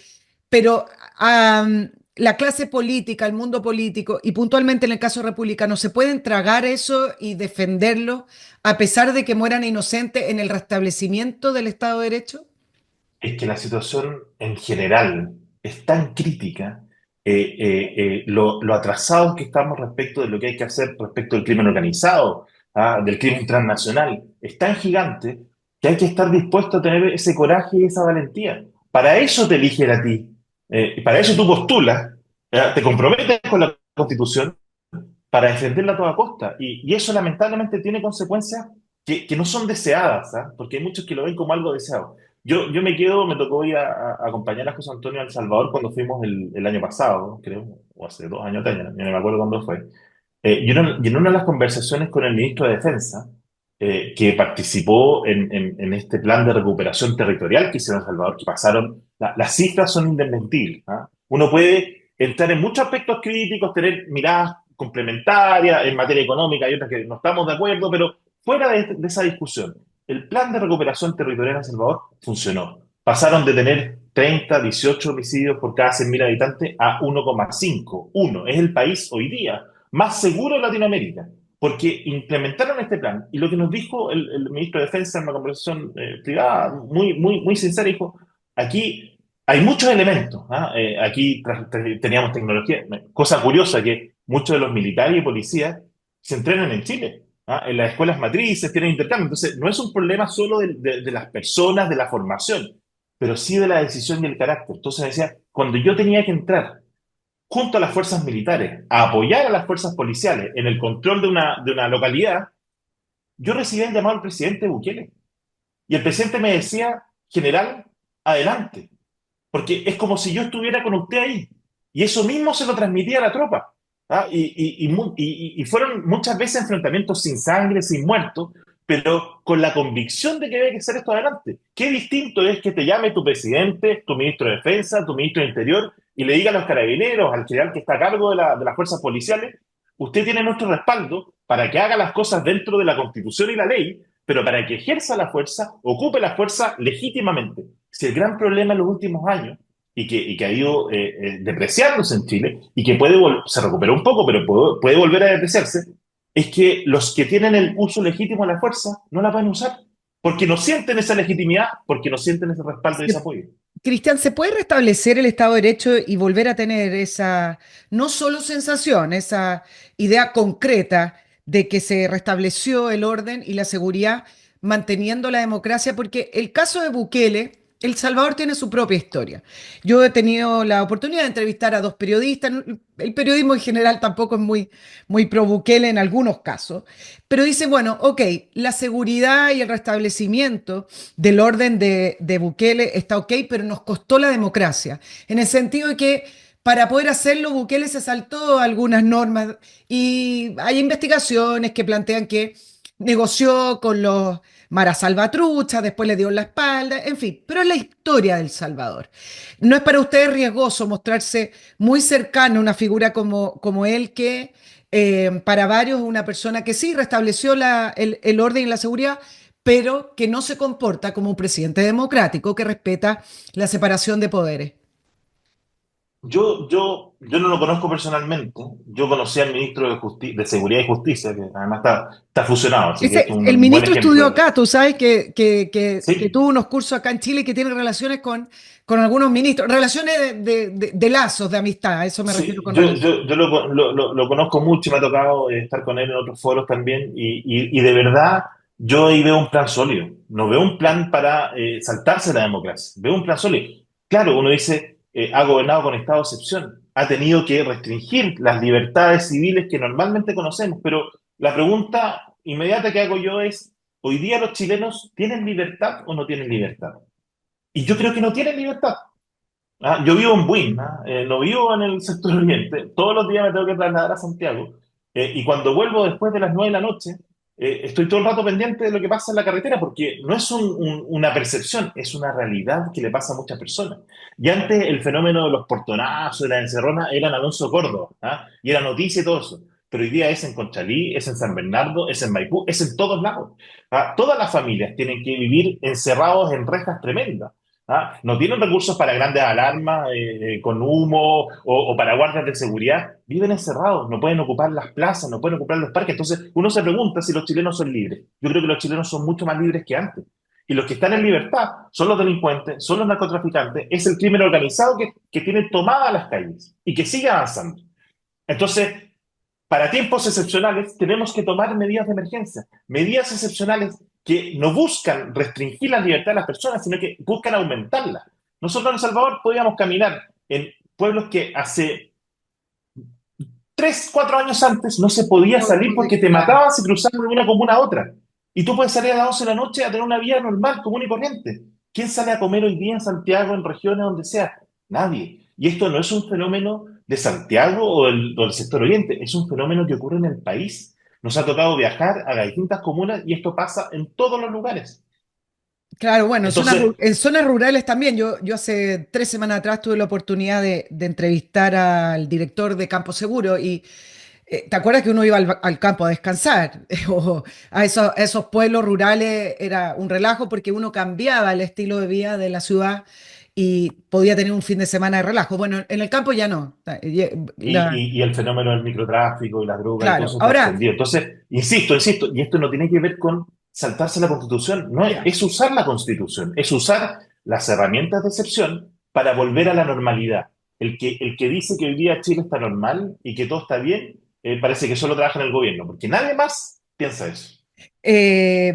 pero la clase política, el mundo político y puntualmente en el caso republicano se pueden tragar eso y defenderlo a pesar de que mueran inocentes en el restablecimiento del Estado de Derecho. Es que la situación en general es tan crítica, lo atrasados que estamos respecto de lo que hay que hacer respecto del crimen organizado, ¿ah? Del crimen transnacional, es tan gigante que hay que estar dispuesto a tener ese coraje y esa valentía. Para eso te eligen a ti, y para eso tú postulas, te comprometes con la Constitución para defenderla a toda costa. Y eso lamentablemente tiene consecuencias que no son deseadas, ¿ah? Porque hay muchos que lo ven como algo deseado. Yo me tocó ir a acompañar a José Antonio a El Salvador cuando fuimos el año pasado, creo, o hace 2 años, ya no me acuerdo cuándo fue. Y en una de las conversaciones con el ministro de Defensa, que participó en este plan de recuperación territorial que hicieron en El Salvador, que pasaron, las cifras son indesmentibles, ¿ah? Uno puede entrar en muchos aspectos críticos, tener miradas complementarias en materia económica y otras que no estamos de acuerdo, pero fuera de esa discusión, el plan de recuperación territorial en El Salvador funcionó. Pasaron de tener 30, 18 homicidios por cada 100.000 habitantes a 1,5. Uno. Es el país hoy día más seguro de Latinoamérica, porque implementaron este plan. Y lo que nos dijo el ministro de Defensa en una conversación privada, muy sincera, dijo, aquí hay muchos elementos. ¿Ah? Aquí teníamos tecnología. Cosa curiosa que muchos de los militares y policías se entrenan en Chile. ¿Ah? En las escuelas matrices tienen intercambio. Entonces, no es un problema solo de las personas, de la formación, pero sí de la decisión y el carácter. Entonces decía, cuando yo tenía que entrar junto a las fuerzas militares a apoyar a las fuerzas policiales en el control de una localidad, yo recibía el llamado del presidente Bukele. Y el presidente me decía, general, adelante, porque es como si yo estuviera con usted ahí. Y eso mismo se lo transmitía a la tropa. ¿Ah? Y fueron muchas veces enfrentamientos sin sangre, sin muertos, pero con la convicción de que había que hacer esto adelante. Qué distinto es que te llame tu presidente, tu ministro de Defensa, tu ministro de Interior, y le diga a los carabineros, al general que está a cargo de las fuerzas policiales, usted tiene nuestro respaldo para que haga las cosas dentro de la Constitución y la ley, pero para que ejerza la fuerza, ocupe la fuerza legítimamente. Si el gran problema en los últimos años y que ha ido depreciándose en Chile y que se recuperó un poco, pero puede volver a depreciarse, es que los que tienen el uso legítimo de la fuerza no la pueden usar porque no sienten esa legitimidad, porque no sienten ese respaldo y ese apoyo. Cristian, ¿se puede restablecer el Estado de Derecho y volver a tener esa, no solo sensación, esa idea concreta de que se restableció el orden y la seguridad manteniendo la democracia? Porque el caso de Bukele, El Salvador tiene su propia historia. Yo he tenido la oportunidad de entrevistar a dos periodistas. El periodismo en general tampoco es muy pro Bukele en algunos casos, pero dice, bueno, ok, la seguridad y el restablecimiento del orden de Bukele está ok, pero nos costó la democracia, en el sentido de que para poder hacerlo Bukele se saltó algunas normas y hay investigaciones que plantean que negoció con los Mara Salvatrucha, después le dio la espalda, en fin, pero es la historia del Salvador. ¿No es para ustedes riesgoso mostrarse muy cercano a una figura como él que para varios una persona que sí restableció el orden y la seguridad, pero que no se comporta como un presidente democrático que respeta la separación de poderes? Yo no lo conozco personalmente. Yo conocí al ministro de Seguridad y Justicia, que además está fusionado, así que es El un buen ministro estudió ejemplo. acá, tú sabes que Sí, tuvo unos cursos acá en Chile y que tiene relaciones con algunos ministros, relaciones de lazos de amistad, a eso me refiero sí, con relación. yo lo conozco mucho y me ha tocado estar con él en otros foros también y de verdad yo ahí veo un plan sólido, no veo un plan para saltarse la democracia, veo un plan sólido. Claro, uno dice, ha gobernado con estado de excepción, ha tenido que restringir las libertades civiles que normalmente conocemos, pero la pregunta inmediata que hago yo es, ¿hoy día los chilenos tienen libertad o no tienen libertad? Y yo creo que no tienen libertad. Ah, yo vivo en Buin, ¿ah? No vivo en el sector oriente. Todos los días me tengo que trasladar a Santiago. Y cuando vuelvo después de las 9 de la noche, estoy todo el rato pendiente de lo que pasa en la carretera, porque no es una percepción, es una realidad que le pasa a muchas personas. Y antes el fenómeno de los portonazos, de la encerrona, era en Alonso Córdoba, ¿ah? Y era noticia y todo eso. Pero hoy día es en Conchalí, es en San Bernardo, es en Maipú, es en todos lados. ¿Ah? Todas las familias tienen que vivir encerrados en rejas tremendas. ¿Ah? No tienen recursos para grandes alarmas con humo o para guardias de seguridad. Viven encerrados, no pueden ocupar las plazas, no pueden ocupar los parques. Entonces uno se pregunta si los chilenos son libres. Yo creo que los chilenos son mucho más libres que antes. Y los que están en libertad son los delincuentes, son los narcotraficantes, es el crimen organizado que tiene tomadas las calles y que sigue avanzando. Entonces, para tiempos excepcionales tenemos que tomar medidas de emergencia, medidas excepcionales que no buscan restringir la libertad de las personas, sino que buscan aumentarla. Nosotros en El Salvador podíamos caminar en pueblos que hace 3, 4 años antes no se podía salir porque te Claro. mataban si cruzabas de una comuna a otra. Y tú puedes salir a las 11 de la noche a tener una vida normal, común y corriente. ¿Quién sale a comer hoy día en Santiago, en regiones donde sea? Nadie. Y esto no es un fenómeno de Santiago o del sector oriente, es un fenómeno que ocurre en el país. Nos ha tocado viajar a las distintas comunas y esto pasa en todos los lugares. Claro, bueno, Entonces, en zonas rurales también. Yo hace 3 semanas atrás tuve la oportunidad de entrevistar al director de Campo Seguro y ¿te acuerdas que uno iba al campo a descansar? O a esos pueblos rurales era un relajo porque uno cambiaba el estilo de vida de la ciudad y podía tener un fin de semana de relajo. Bueno, en el campo ya no. y el fenómeno del microtráfico y la droga y todo Claro, eso está ahora, extendido. Entonces, insisto, y esto no tiene que ver con saltarse la Constitución, no es, ya. es usar la Constitución, es usar las herramientas de excepción para volver a la normalidad. El que dice que hoy día Chile está normal y que todo está bien, parece que solo trabaja en el gobierno, porque nadie más piensa eso.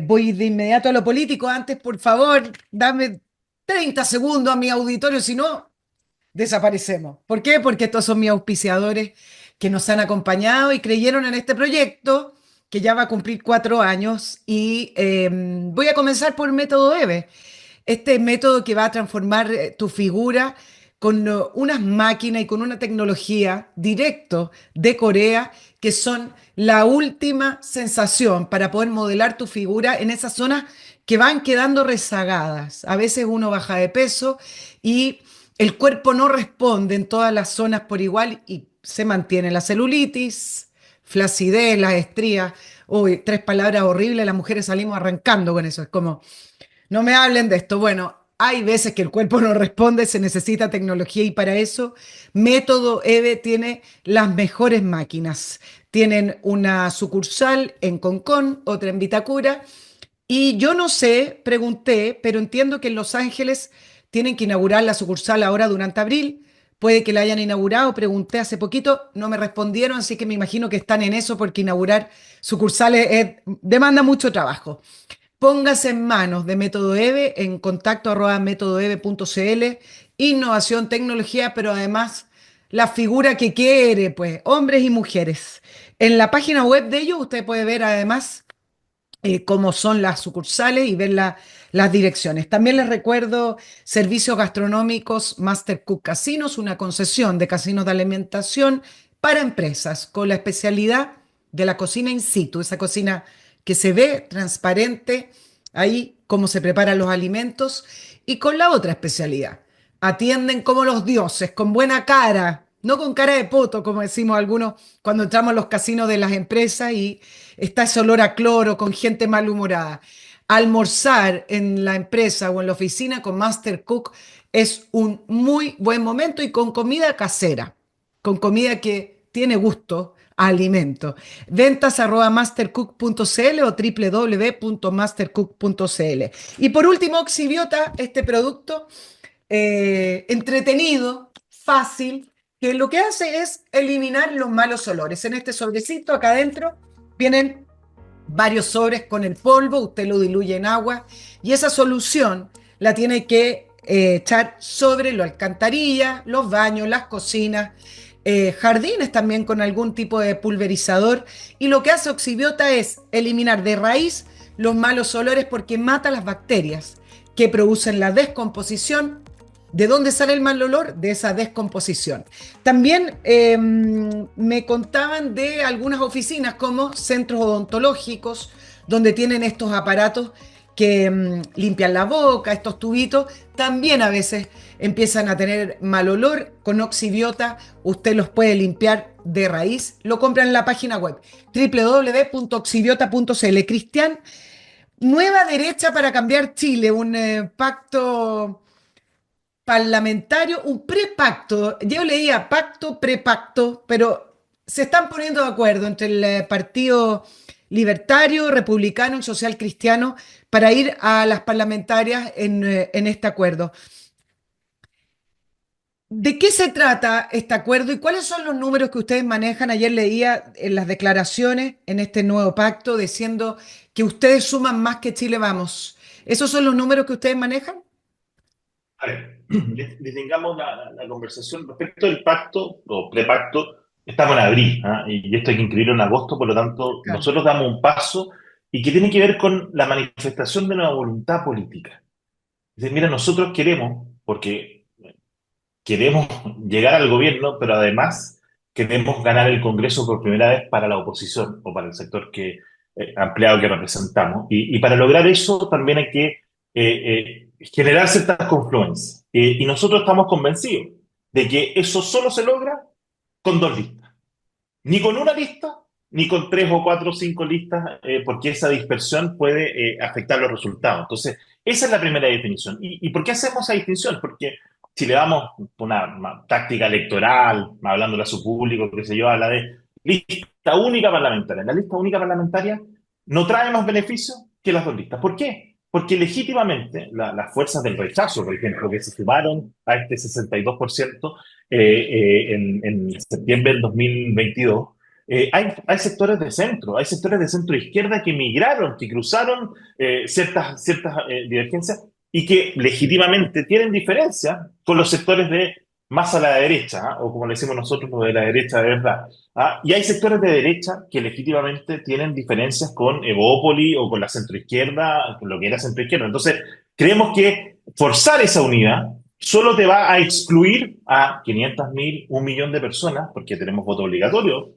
Voy de inmediato a lo político. Antes, por favor, dame 30 segundos a mi auditorio, si no, desaparecemos. ¿Por qué? Porque estos son mis auspiciadores que nos han acompañado y creyeron en este proyecto que ya va a cumplir 4 años y voy a comenzar por método EVE. Este método que va a transformar tu figura con unas máquinas y con una tecnología directo de Corea que son la última sensación para poder modelar tu figura en esas zonas que van quedando rezagadas. A veces uno baja de peso y el cuerpo no responde en todas las zonas por igual y se mantiene la celulitis, flacidez, las estrías. Uy, 3 palabras horribles, las mujeres salimos arrancando con eso. Es como, no me hablen de esto. Bueno, hay veces que el cuerpo no responde, se necesita tecnología y para eso Método EVE tiene las mejores máquinas. Tienen una sucursal en Concón, otra en Vitacura y yo no sé, pregunté, pero entiendo que en Los Ángeles tienen que inaugurar la sucursal ahora durante abril. Puede que la hayan inaugurado, pregunté hace poquito, no me respondieron, así que me imagino que están en eso porque inaugurar sucursales demanda mucho trabajo. Póngase en manos de Método EVE en contacto@métodoeve.cl. Innovación, tecnología, pero además la figura que quiere, pues, hombres y mujeres. En la página web de ellos usted puede ver además cómo son las sucursales y ver las direcciones. También les recuerdo servicios gastronómicos Master Cook Casinos, una concesión de casinos de alimentación para empresas con la especialidad de la cocina in situ, esa cocina que se ve transparente ahí cómo se preparan los alimentos y con la otra especialidad. Atienden como los dioses, con buena cara, no con cara de poto, como decimos algunos cuando entramos a los casinos de las empresas y está ese olor a cloro con gente malhumorada. Almorzar en la empresa o en la oficina con Master Cook es un muy buen momento y con comida casera, con comida que tiene gusto a alimento. Ventas@mastercook.cl o www.mastercook.cl. Y por último, Oxibiota, este producto entretenido, fácil, que lo que hace es eliminar los malos olores. En este sobrecito acá adentro vienen varios sobres con el polvo, usted lo diluye en agua y esa solución la tiene que echar sobre la alcantarilla, los baños, las cocinas, jardines también con algún tipo de pulverizador. Y lo que hace Oxibiota es eliminar de raíz los malos olores porque mata las bacterias que producen la descomposición. ¿De dónde sale el mal olor? De esa descomposición. También me contaban de algunas oficinas como centros odontológicos, donde tienen estos aparatos que limpian la boca, estos tubitos, también a veces empiezan a tener mal olor. Con Oxibiota usted los puede limpiar de raíz. Lo compran en la página web www.oxibiota.cl. Cristian, Nueva Derecha para Cambiar Chile, un pacto parlamentario, un prepacto. Yo leía pacto, prepacto, pero se están poniendo de acuerdo entre el Partido Libertario, Republicano y Social Cristiano para ir a las parlamentarias en este acuerdo. ¿De qué se trata este acuerdo y cuáles son los números que ustedes manejan? Ayer leía en las declaraciones en este nuevo pacto diciendo que ustedes suman más que Chile Vamos. ¿Esos son los números que ustedes manejan? A ver, detengamos la conversación respecto del pacto o prepacto. Estamos en abril, ¿ah? Y esto hay que inscribirlo en agosto, por lo tanto, Claro. nosotros damos un paso y que tiene que ver con la manifestación de una voluntad política. Dice, mira, nosotros queremos, porque queremos llegar al gobierno, pero además queremos ganar el Congreso por primera vez para la oposición o para el sector ampliado que representamos. Y para lograr eso también hay que generar ciertas confluencias. Y nosotros estamos convencidos de que eso solo se logra con dos listas. Ni con una lista, ni con tres o cuatro o cinco listas, porque esa dispersión puede afectar los resultados. Entonces, esa es la primera definición. ¿Y por qué hacemos esa distinción? Porque si le damos una táctica electoral, hablando a su público, qué sé yo, habla de lista única parlamentaria. La lista única parlamentaria no trae más beneficios que las dos listas. ¿Por qué? Porque legítimamente las fuerzas del rechazo, por ejemplo, que se sumaron a este 62% en septiembre del 2022, hay sectores de centro, hay sectores de centro izquierda que migraron, que cruzaron ciertas divergencias y que legítimamente tienen diferencias con los sectores de más a la derecha, ¿ah? O como le decimos nosotros, lo de la derecha de verdad. ¿Ah? Y hay sectores de derecha que legítimamente tienen diferencias con Evópoli o con la centroizquierda, con lo que era centroizquierda. Entonces, creemos que forzar esa unidad solo te va a excluir a 500.000, 1 millón de personas, porque tenemos voto obligatorio,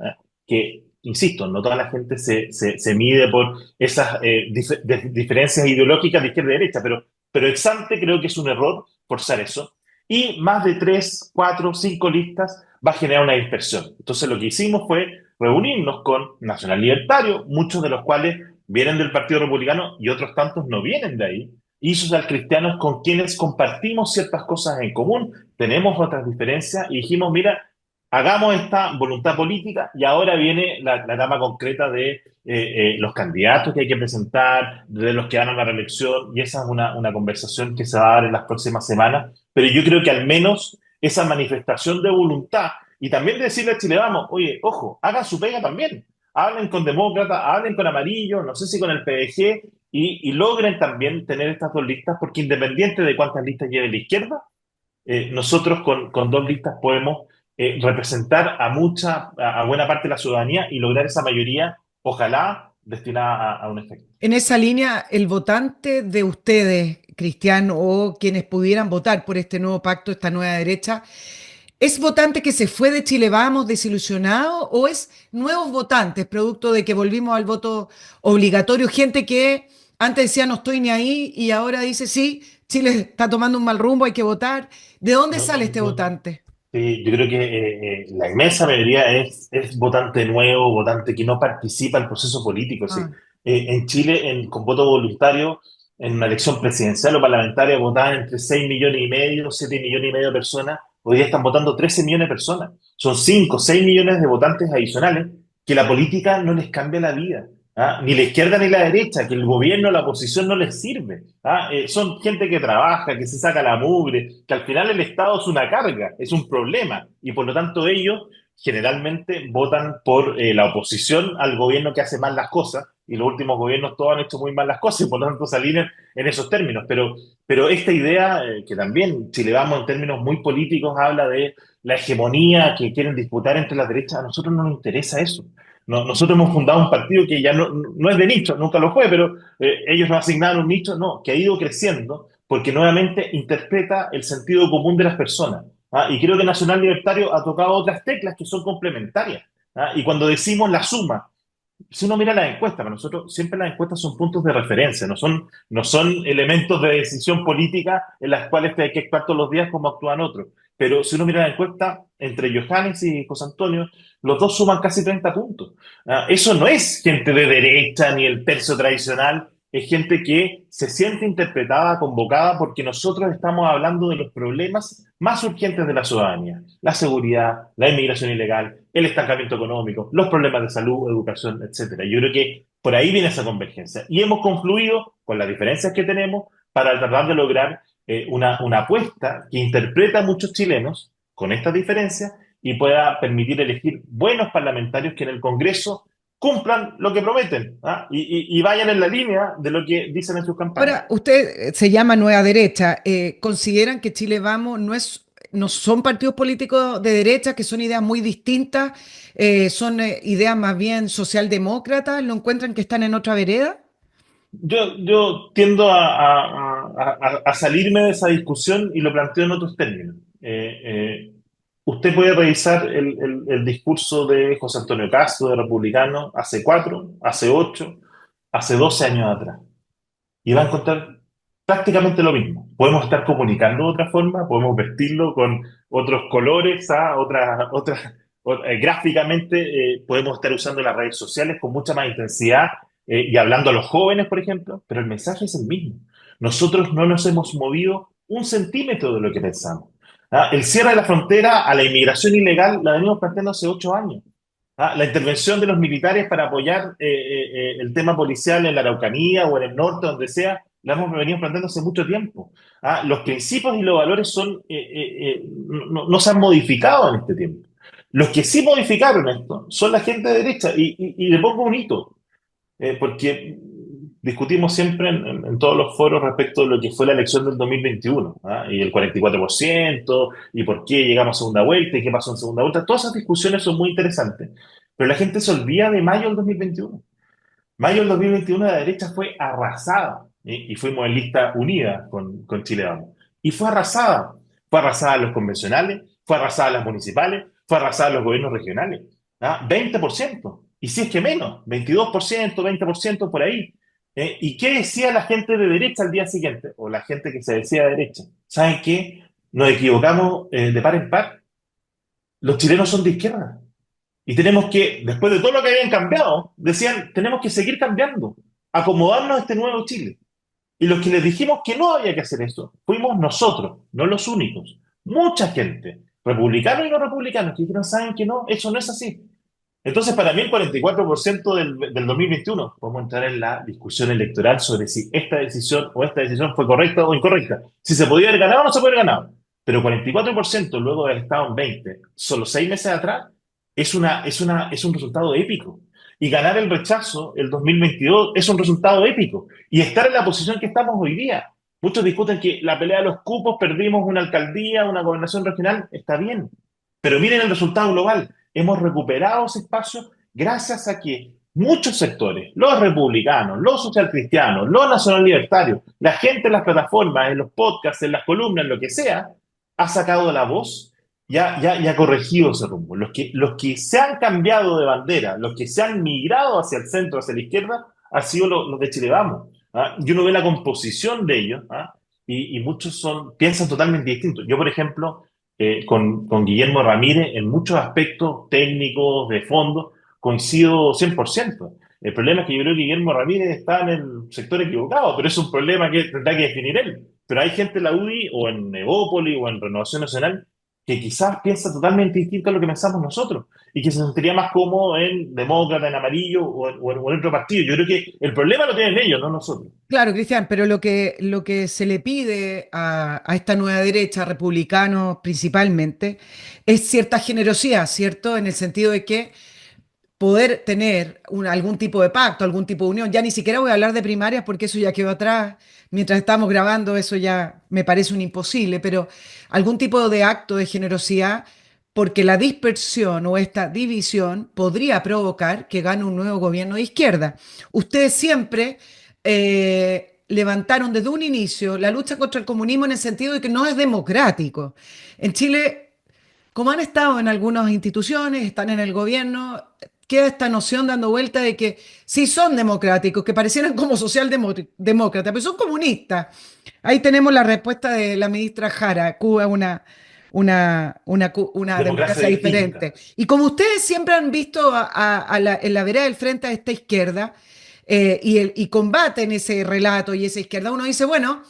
que, insisto, no toda la gente se mide por esas diferencias ideológicas de izquierda y derecha, pero ex ante creo que es un error forzar eso. Y más de 3, 4, 5 listas va a generar una dispersión. Entonces lo que hicimos fue reunirnos con Nacional Libertario, muchos de los cuales vienen del Partido Republicano y otros tantos no vienen de ahí, y socialcristianos con quienes compartimos ciertas cosas en común, tenemos otras diferencias y dijimos, mira, hagamos esta voluntad política y ahora viene la etapa concreta de los candidatos que hay que presentar, de los que van a la reelección, y esa es una conversación que se va a dar en las próximas semanas, pero yo creo que al menos esa manifestación de voluntad y también decirle a Chile Vamos, oye, ojo, hagan su pega también, hablen con demócratas, hablen con amarillo, no sé si con el PDG, y logren también tener estas dos listas, porque independiente de cuántas listas lleve la izquierda, nosotros con dos listas podemos representar a buena parte de la ciudadanía y lograr esa mayoría, ojalá, destinada a un efecto. En esa línea, el votante de ustedes, Cristian, o quienes pudieran votar por este nuevo pacto, esta nueva derecha, ¿es votante que se fue de Chile Vamos desilusionado o es nuevos votantes, producto de que volvimos al voto obligatorio? Gente que antes decía no estoy ni ahí y ahora dice sí, Chile está tomando un mal rumbo, hay que votar. ¿De dónde No, sale este votante? sí, yo creo que la inmensa mayoría es votante nuevo, votante que no participa en el proceso político. Sí. Ah, En Chile, con voto voluntario, en una elección presidencial o parlamentaria, votaban entre 6 millones y medio, 7 millones y medio de personas. Hoy día están votando 13 millones de personas. Son 5, 6 millones de votantes adicionales que la política no les cambia la vida. ¿Ah? Ni la izquierda ni la derecha, que el gobierno, la oposición no les sirve. ¿Ah? Son gente que trabaja, que se saca la mugre, que al final el Estado es una carga, es un problema, y por lo tanto ellos generalmente votan por la oposición al gobierno que hace mal las cosas, y los últimos gobiernos todos han hecho muy mal las cosas, y por lo tanto se alinean en esos términos. Pero esta idea, que también, si le vamos en términos muy políticos, habla de la hegemonía que quieren disputar entre las derechas, a nosotros no nos interesa eso. No, nosotros hemos fundado un partido que ya no es de nicho, nunca lo fue, pero ellos nos asignaron un nicho, no, que ha ido creciendo porque nuevamente interpreta el sentido común de las personas. ¿Ah? Y creo que Nacional Libertario ha tocado otras teclas que son complementarias. ¿Ah? Y cuando decimos la suma, si uno mira las encuestas, para nosotros siempre las encuestas son puntos de referencia, no son elementos de decisión política en las cuales hay que actuar todos los días como actúan otros. Pero si uno mira la encuesta entre Johannes y José Antonio, los dos suman casi 30 puntos. Eso no es gente de derecha ni el tercio tradicional, es gente que se siente interpretada, convocada, porque nosotros estamos hablando de los problemas más urgentes de la ciudadanía: la seguridad, la inmigración ilegal, el estancamiento económico, los problemas de salud, educación, etcétera. Yo creo que por ahí viene esa convergencia. Y hemos confluido con las diferencias que tenemos para tratar de lograr una apuesta que interpreta a muchos chilenos con estas diferencias y pueda permitir elegir buenos parlamentarios que en el Congreso cumplan lo que prometen, ¿ah? Y vayan en la línea de lo que dicen en sus campañas. ahora, usted se llama Nueva Derecha. ¿Consideran que Chile Vamos no son partidos políticos de derecha, que son ideas muy distintas, son ideas más bien socialdemócratas? ¿Lo encuentran que están en otra vereda? Yo tiendo a salirme de esa discusión y lo planteo en otros términos. Usted puede revisar el discurso de José Antonio Castro, de Republicano, hace 4, hace 8, hace 12 años atrás. Y va a encontrar prácticamente lo mismo. Podemos estar comunicando de otra forma, podemos vestirlo con otros colores, gráficamente podemos estar usando las redes sociales con mucha más intensidad y hablando a los jóvenes, por ejemplo, pero el mensaje es el mismo. Nosotros no nos hemos movido un centímetro de lo que pensamos. El cierre de la frontera a la inmigración ilegal la venimos planteando hace 8 años. La intervención de los militares para apoyar el tema policial en la Araucanía o en el norte, donde sea, la hemos venido planteando hace mucho tiempo. Los principios y los valores no se han modificado en este tiempo. Los que sí modificaron esto son la gente de derecha, y le pongo un hito, porque discutimos siempre en todos los foros respecto de lo que fue la elección del 2021, y el 44%, y por qué llegamos a segunda vuelta, y qué pasó en segunda vuelta. Todas esas discusiones son muy interesantes, pero la gente se olvida de mayo del 2021. Mayo del 2021 la derecha fue arrasada, y fuimos en lista unida con Chile Vamos. Y fue arrasada. Fue arrasada en los convencionales, fue arrasada en las municipales, fue arrasada en los gobiernos regionales. 20%. Y si es que menos, 22%, 20% por ahí. ¿Y qué decía la gente de derecha al día siguiente? O la gente que se decía de derecha. ¿Saben qué? Nos equivocamos de par en par. Los chilenos son de izquierda. Y tenemos que, después de todo lo que habían cambiado, decían, tenemos que seguir cambiando, acomodarnos a este nuevo Chile. Y los que les dijimos que no había que hacer eso, fuimos nosotros, no los únicos. Mucha gente, republicanos y no republicanos, que dijeron, saben que no, eso no es así. Entonces, para mí, el 44% del 2021, podemos entrar en la discusión electoral sobre si esta decisión o esta decisión fue correcta o incorrecta. Si se podía haber ganado o no se podía haber ganado. Pero 44% luego de haber estado en 20, solo 6 meses atrás, es un resultado épico. Y ganar el rechazo el 2022 es un resultado épico. Y estar en la posición que estamos hoy día. Muchos discuten que la pelea de los cupos, perdimos una alcaldía, una gobernación regional, está bien. Pero miren el resultado global. Hemos recuperado ese espacio gracias a que muchos sectores, los republicanos, los socialcristianos, los nacional-libertarios, la gente en las plataformas, en los podcasts, en las columnas, en lo que sea, ha sacado la voz y ha corregido ese rumbo. Los que se han cambiado de bandera, los que se han migrado hacia el centro, hacia la izquierda, han sido los de Chile Vamos. Y uno ve la composición de ellos, y muchos piensan totalmente distintos. Yo, por ejemplo, con Guillermo Ramírez en muchos aspectos técnicos, de fondo, coincido 100%. El problema es que yo creo que Guillermo Ramírez está en el sector equivocado, pero es un problema que tendrá que definir él. Pero hay gente en la UDI o en Evópoli o en Renovación Nacional que quizás piensa totalmente distinto a lo que pensamos nosotros y que se sentiría más cómodo en demócrata, en amarillo o en otro partido. Yo creo que el problema lo tienen ellos, no nosotros. Claro, Cristian, pero lo que se le pide a esta nueva derecha, republicanos principalmente, es cierta generosidad, ¿cierto? En el sentido de que poder tener algún tipo de pacto, algún tipo de unión. Ya ni siquiera voy a hablar de primarias porque eso ya quedó atrás. Mientras estamos grabando, eso ya me parece un imposible, pero algún tipo de acto de generosidad, porque la dispersión o esta división podría provocar que gane un nuevo gobierno de izquierda. Ustedes siempre levantaron desde un inicio la lucha contra el comunismo en el sentido de que no es democrático. En Chile, como han estado en algunas instituciones, están en el gobierno, queda esta noción dando vuelta de que sí son democráticos, que parecieran como socialdemócratas, pero son comunistas. Ahí tenemos la respuesta de la ministra Jara. Cuba es una Democracia democracia distinta. diferente. Y como ustedes siempre han visto en la vereda del frente a esta izquierda, y combaten ese relato y esa izquierda, uno dice, bueno,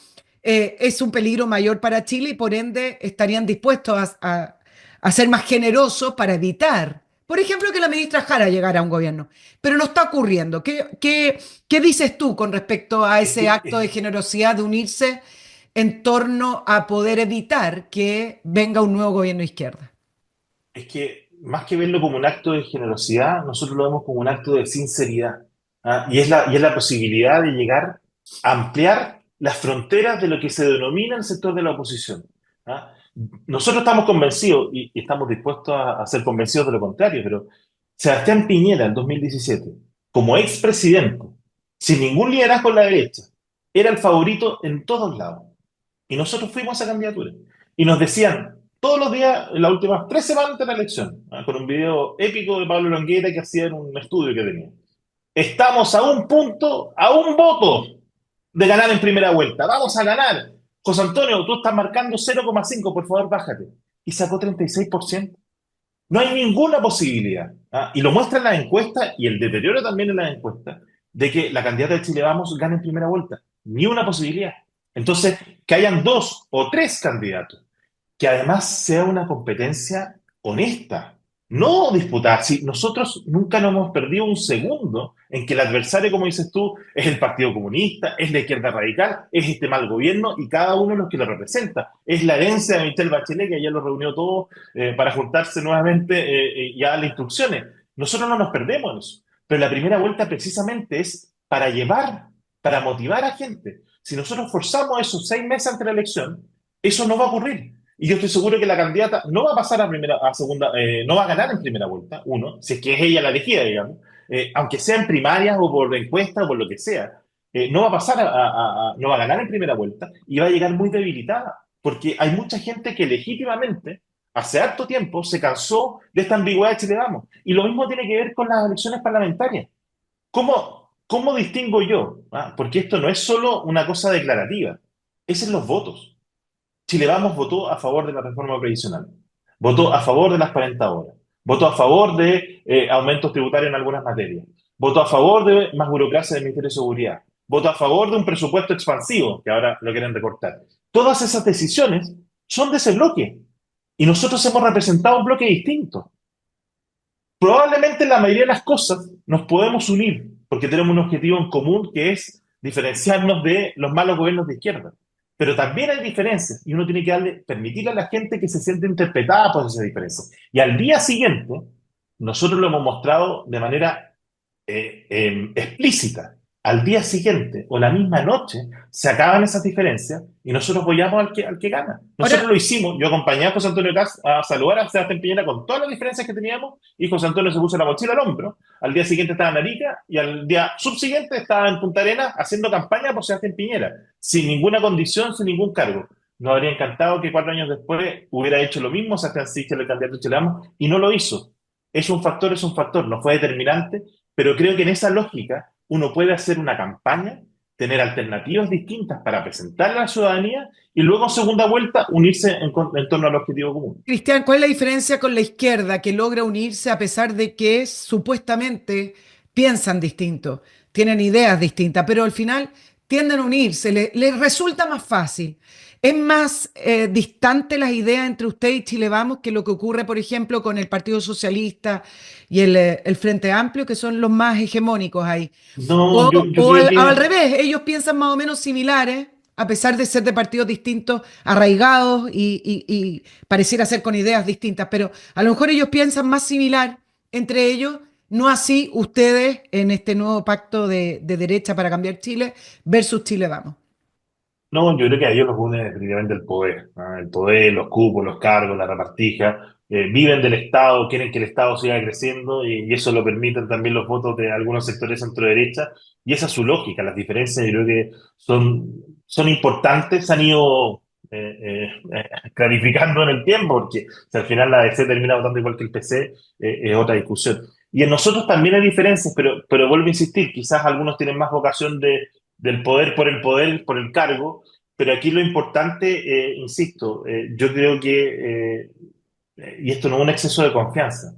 es un peligro mayor para Chile y por ende estarían dispuestos a ser más generosos para evitar, por ejemplo, que la ministra Jara llegara a un gobierno. Pero no está ocurriendo. ¿Qué dices tú con respecto a Es ese que, acto de es, generosidad de unirse en torno a poder evitar que venga un nuevo gobierno de izquierda? es que más que verlo como un acto de generosidad, nosotros lo vemos como un acto de sinceridad. Y es la posibilidad de llegar a ampliar las fronteras de lo que se denomina el sector de la oposición. ¿Ah? Nosotros estamos convencidos y estamos dispuestos a ser convencidos de lo contrario, pero Sebastián Piñera en 2017, como expresidente, sin ningún liderazgo en la derecha, era el favorito en todos lados. Y nosotros fuimos a esa candidatura. Y nos decían todos los días, en las últimas 3 semanas de la elección, con un video épico de Pablo Longuera que hacía en un estudio que tenía. Estamos a un punto, a un voto de ganar en primera vuelta. Vamos a ganar. José Antonio, tú estás marcando 0,5, por favor, bájate. Y sacó 36%. No hay ninguna posibilidad, ¿ah? Y lo muestran las encuestas y el deterioro también en las encuestas, de que la candidata de Chile Vamos gane en primera vuelta. Ni una posibilidad. Entonces, que hayan dos o tres candidatos que además sea una competencia honesta, no disputada. Si nosotros nunca nos hemos perdido un segundo en que el adversario, como dices tú, es el Partido Comunista, es la izquierda radical, es este mal gobierno y cada uno de los que lo representa. Es la herencia de Michelle Bachelet, que ayer lo reunió todo para juntarse nuevamente y a las instrucciones. Nosotros no nos perdemos en eso. Pero la primera vuelta precisamente es para llevar, para motivar a gente. Si nosotros forzamos esos 6 meses ante la elección, eso no va a ocurrir. Y yo estoy seguro que la candidata no va a pasar a segunda, no va a ganar en primera vuelta, uno, si es que es ella la elegida, digamos, aunque sea en primarias o por encuesta o por lo que sea, no va a pasar no va a ganar en primera vuelta y va a llegar muy debilitada, porque hay mucha gente que legítimamente, hace harto tiempo, se cansó de esta ambigüedad de Chile Vamos. Y lo mismo tiene que ver con las elecciones parlamentarias. ¿Cómo distingo yo? Porque esto no es solo una cosa declarativa, es en los votos. Chile Vamos votó a favor de la reforma previsional, votó a favor de las 40 horas, votó a favor de aumentos tributarios en algunas materias, votó a favor de más burocracia del Ministerio de Seguridad, votó a favor de un presupuesto expansivo, que ahora lo quieren recortar. Todas esas decisiones son de ese bloque y nosotros hemos representado un bloque distinto. Probablemente en la mayoría de las cosas nos podemos unir porque tenemos un objetivo en común que es diferenciarnos de los malos gobiernos de izquierda. Pero también hay diferencias y uno tiene que permitirle a la gente que se siente interpretada por esas diferencias. Y al día siguiente, nosotros lo hemos mostrado de manera explícita. Al día siguiente o la misma noche se acaban esas diferencias y nosotros apoyamos al que gana. Nosotros Ahora, lo hicimos. Yo acompañé a José Antonio Caz a saludar a Sebastián Piñera con todas las diferencias que teníamos y José Antonio se puso la mochila al hombro. Al día siguiente estaba en Arica y al día subsiguiente estaba en Punta Arenas haciendo campaña por Sebastián Piñera, sin ninguna condición, sin ningún cargo. Nos habría encantado que 4 años después hubiera hecho lo mismo Sebastián Sichel, el candidato chileno, y no lo hizo. Es un factor, no fue determinante, pero creo que en esa lógica uno puede hacer una campaña, tener alternativas distintas para presentar a la ciudadanía y luego en segunda vuelta unirse en torno al objetivo común. Cristian, ¿cuál es la diferencia con la izquierda que logra unirse a pesar de que supuestamente piensan distinto, tienen ideas distintas, pero al final tienden a unirse, les resulta más fácil? ¿Es más distante las ideas entre usted y Chile Vamos que lo que ocurre, por ejemplo, con el Partido Socialista y el Frente Amplio, que son los más hegemónicos ahí? No, yo O creo al que revés, ellos piensan más o menos similares, a pesar de ser de partidos distintos, arraigados y pareciera ser con ideas distintas, pero a lo mejor ellos piensan más similar entre ellos, no así ustedes en este nuevo pacto de derecha para cambiar Chile versus Chile Vamos. no, yo creo que a ellos los une definitivamente el poder, ¿no? El poder, los cupos, los cargos, la repartija, viven del Estado, quieren que el Estado siga creciendo y eso lo permiten también los votos de algunos sectores centro-derecha y esa es su lógica. Las diferencias yo creo que son importantes, se han ido clarificando en el tiempo porque si al final la DC termina votando igual que el PC, es otra discusión. Y en nosotros también hay diferencias, pero vuelvo a insistir, quizás algunos tienen más vocación del poder, por el cargo, pero aquí lo importante, insisto, yo creo que, y esto no es un exceso de confianza,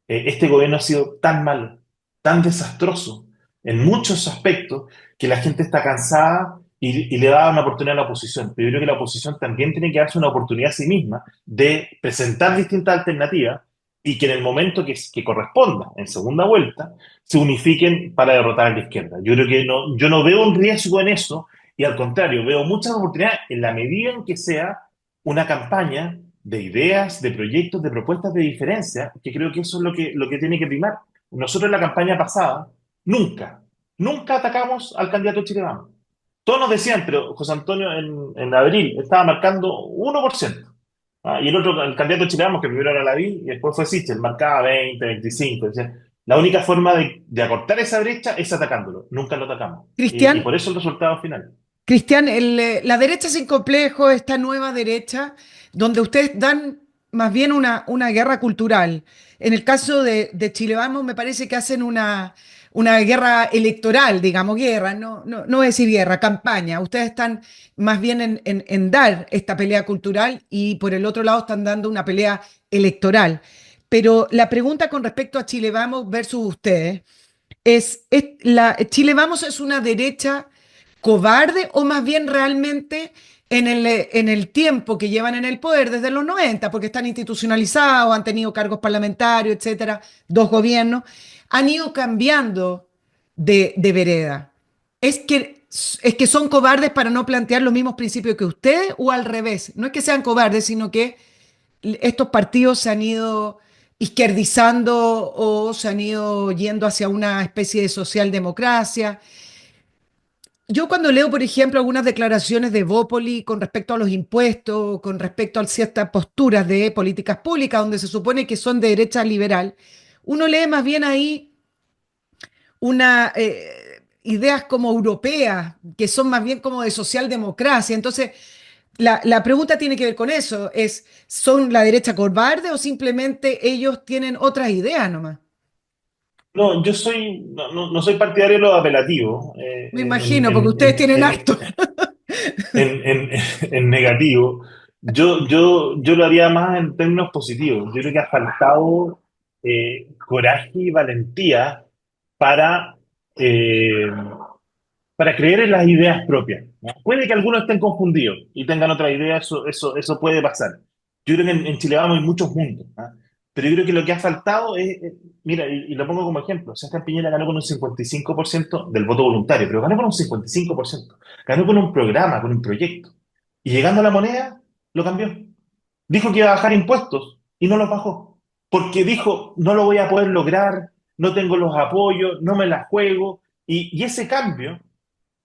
este gobierno ha sido tan malo, tan desastroso en muchos aspectos que la gente está cansada y le da una oportunidad a la oposición. Pero yo creo que la oposición también tiene que darse una oportunidad a sí misma de presentar distintas alternativas y que en el momento que corresponda, en segunda vuelta, se unifiquen para derrotar a la izquierda. Yo creo que no, yo no veo un riesgo en eso y al contrario, veo muchas oportunidades en la medida en que sea una campaña de ideas, de proyectos, de propuestas de diferencia, que creo que eso es lo que tiene que primar. Nosotros en la campaña pasada nunca atacamos al candidato de Chile Vamos. Todos nos decían, pero José Antonio en abril estaba marcando 1%. Y el otro, el candidato de Chile Vamos, que primero era Lavín y después fue Sichel, marcaba 20, 25. Decía, la única forma de acortar esa brecha es atacándolo. Nunca lo atacamos. Y Cristian, por eso el resultado final. Cristian, la derecha sin complejo, esta nueva derecha, donde ustedes dan más bien una guerra cultural. En el caso de Chile Vamos, me parece que hacen una guerra electoral, digamos, guerra, no voy a decir guerra, campaña. Ustedes están más bien en dar esta pelea cultural y por el otro lado están dando una pelea electoral. Pero la pregunta con respecto a Chile Vamos versus ustedes Chile Vamos es una derecha cobarde o más bien realmente en el tiempo que llevan en el poder desde los 90 porque están institucionalizados, han tenido cargos parlamentarios, etcétera, dos gobiernos, han ido cambiando de vereda. ¿Es es que son cobardes para no plantear los mismos principios que ustedes o al revés? No es que sean cobardes, sino que estos partidos se han ido izquierdizando o se han ido yendo hacia una especie de socialdemocracia. Yo cuando leo, por ejemplo, algunas declaraciones de Bópoli con respecto a los impuestos, con respecto a ciertas posturas de políticas públicas, donde se supone que son de derecha liberal, uno lee más bien ahí una, ideas como europeas, que son más bien como de socialdemocracia. Entonces, la pregunta tiene que ver con eso, ¿son la derecha cobarde o simplemente ellos tienen otras ideas nomás? No, no soy partidario de lo apelativo, Me imagino, porque ustedes tienen acto. en- en negativo. Yo lo haría más en términos positivos. Yo creo que ha faltado coraje y valentía para, eh, para creer en las ideas propias, ¿no? Puede que algunos estén confundidos y tengan otra idea, eso puede pasar. Yo creo que en Chile Vamos hay muchos mundos, ¿ah? Pero yo creo que lo que ha faltado mira, y lo pongo como ejemplo, Sebastián Piñera ganó con un 55% del voto voluntario, pero ganó con un 55%. Ganó con un programa, con un proyecto. Y llegando a la moneda, lo cambió. Dijo que iba a bajar impuestos y no los bajó. Porque dijo, no lo voy a poder lograr, no tengo los apoyos, no me la juego. Y ese cambio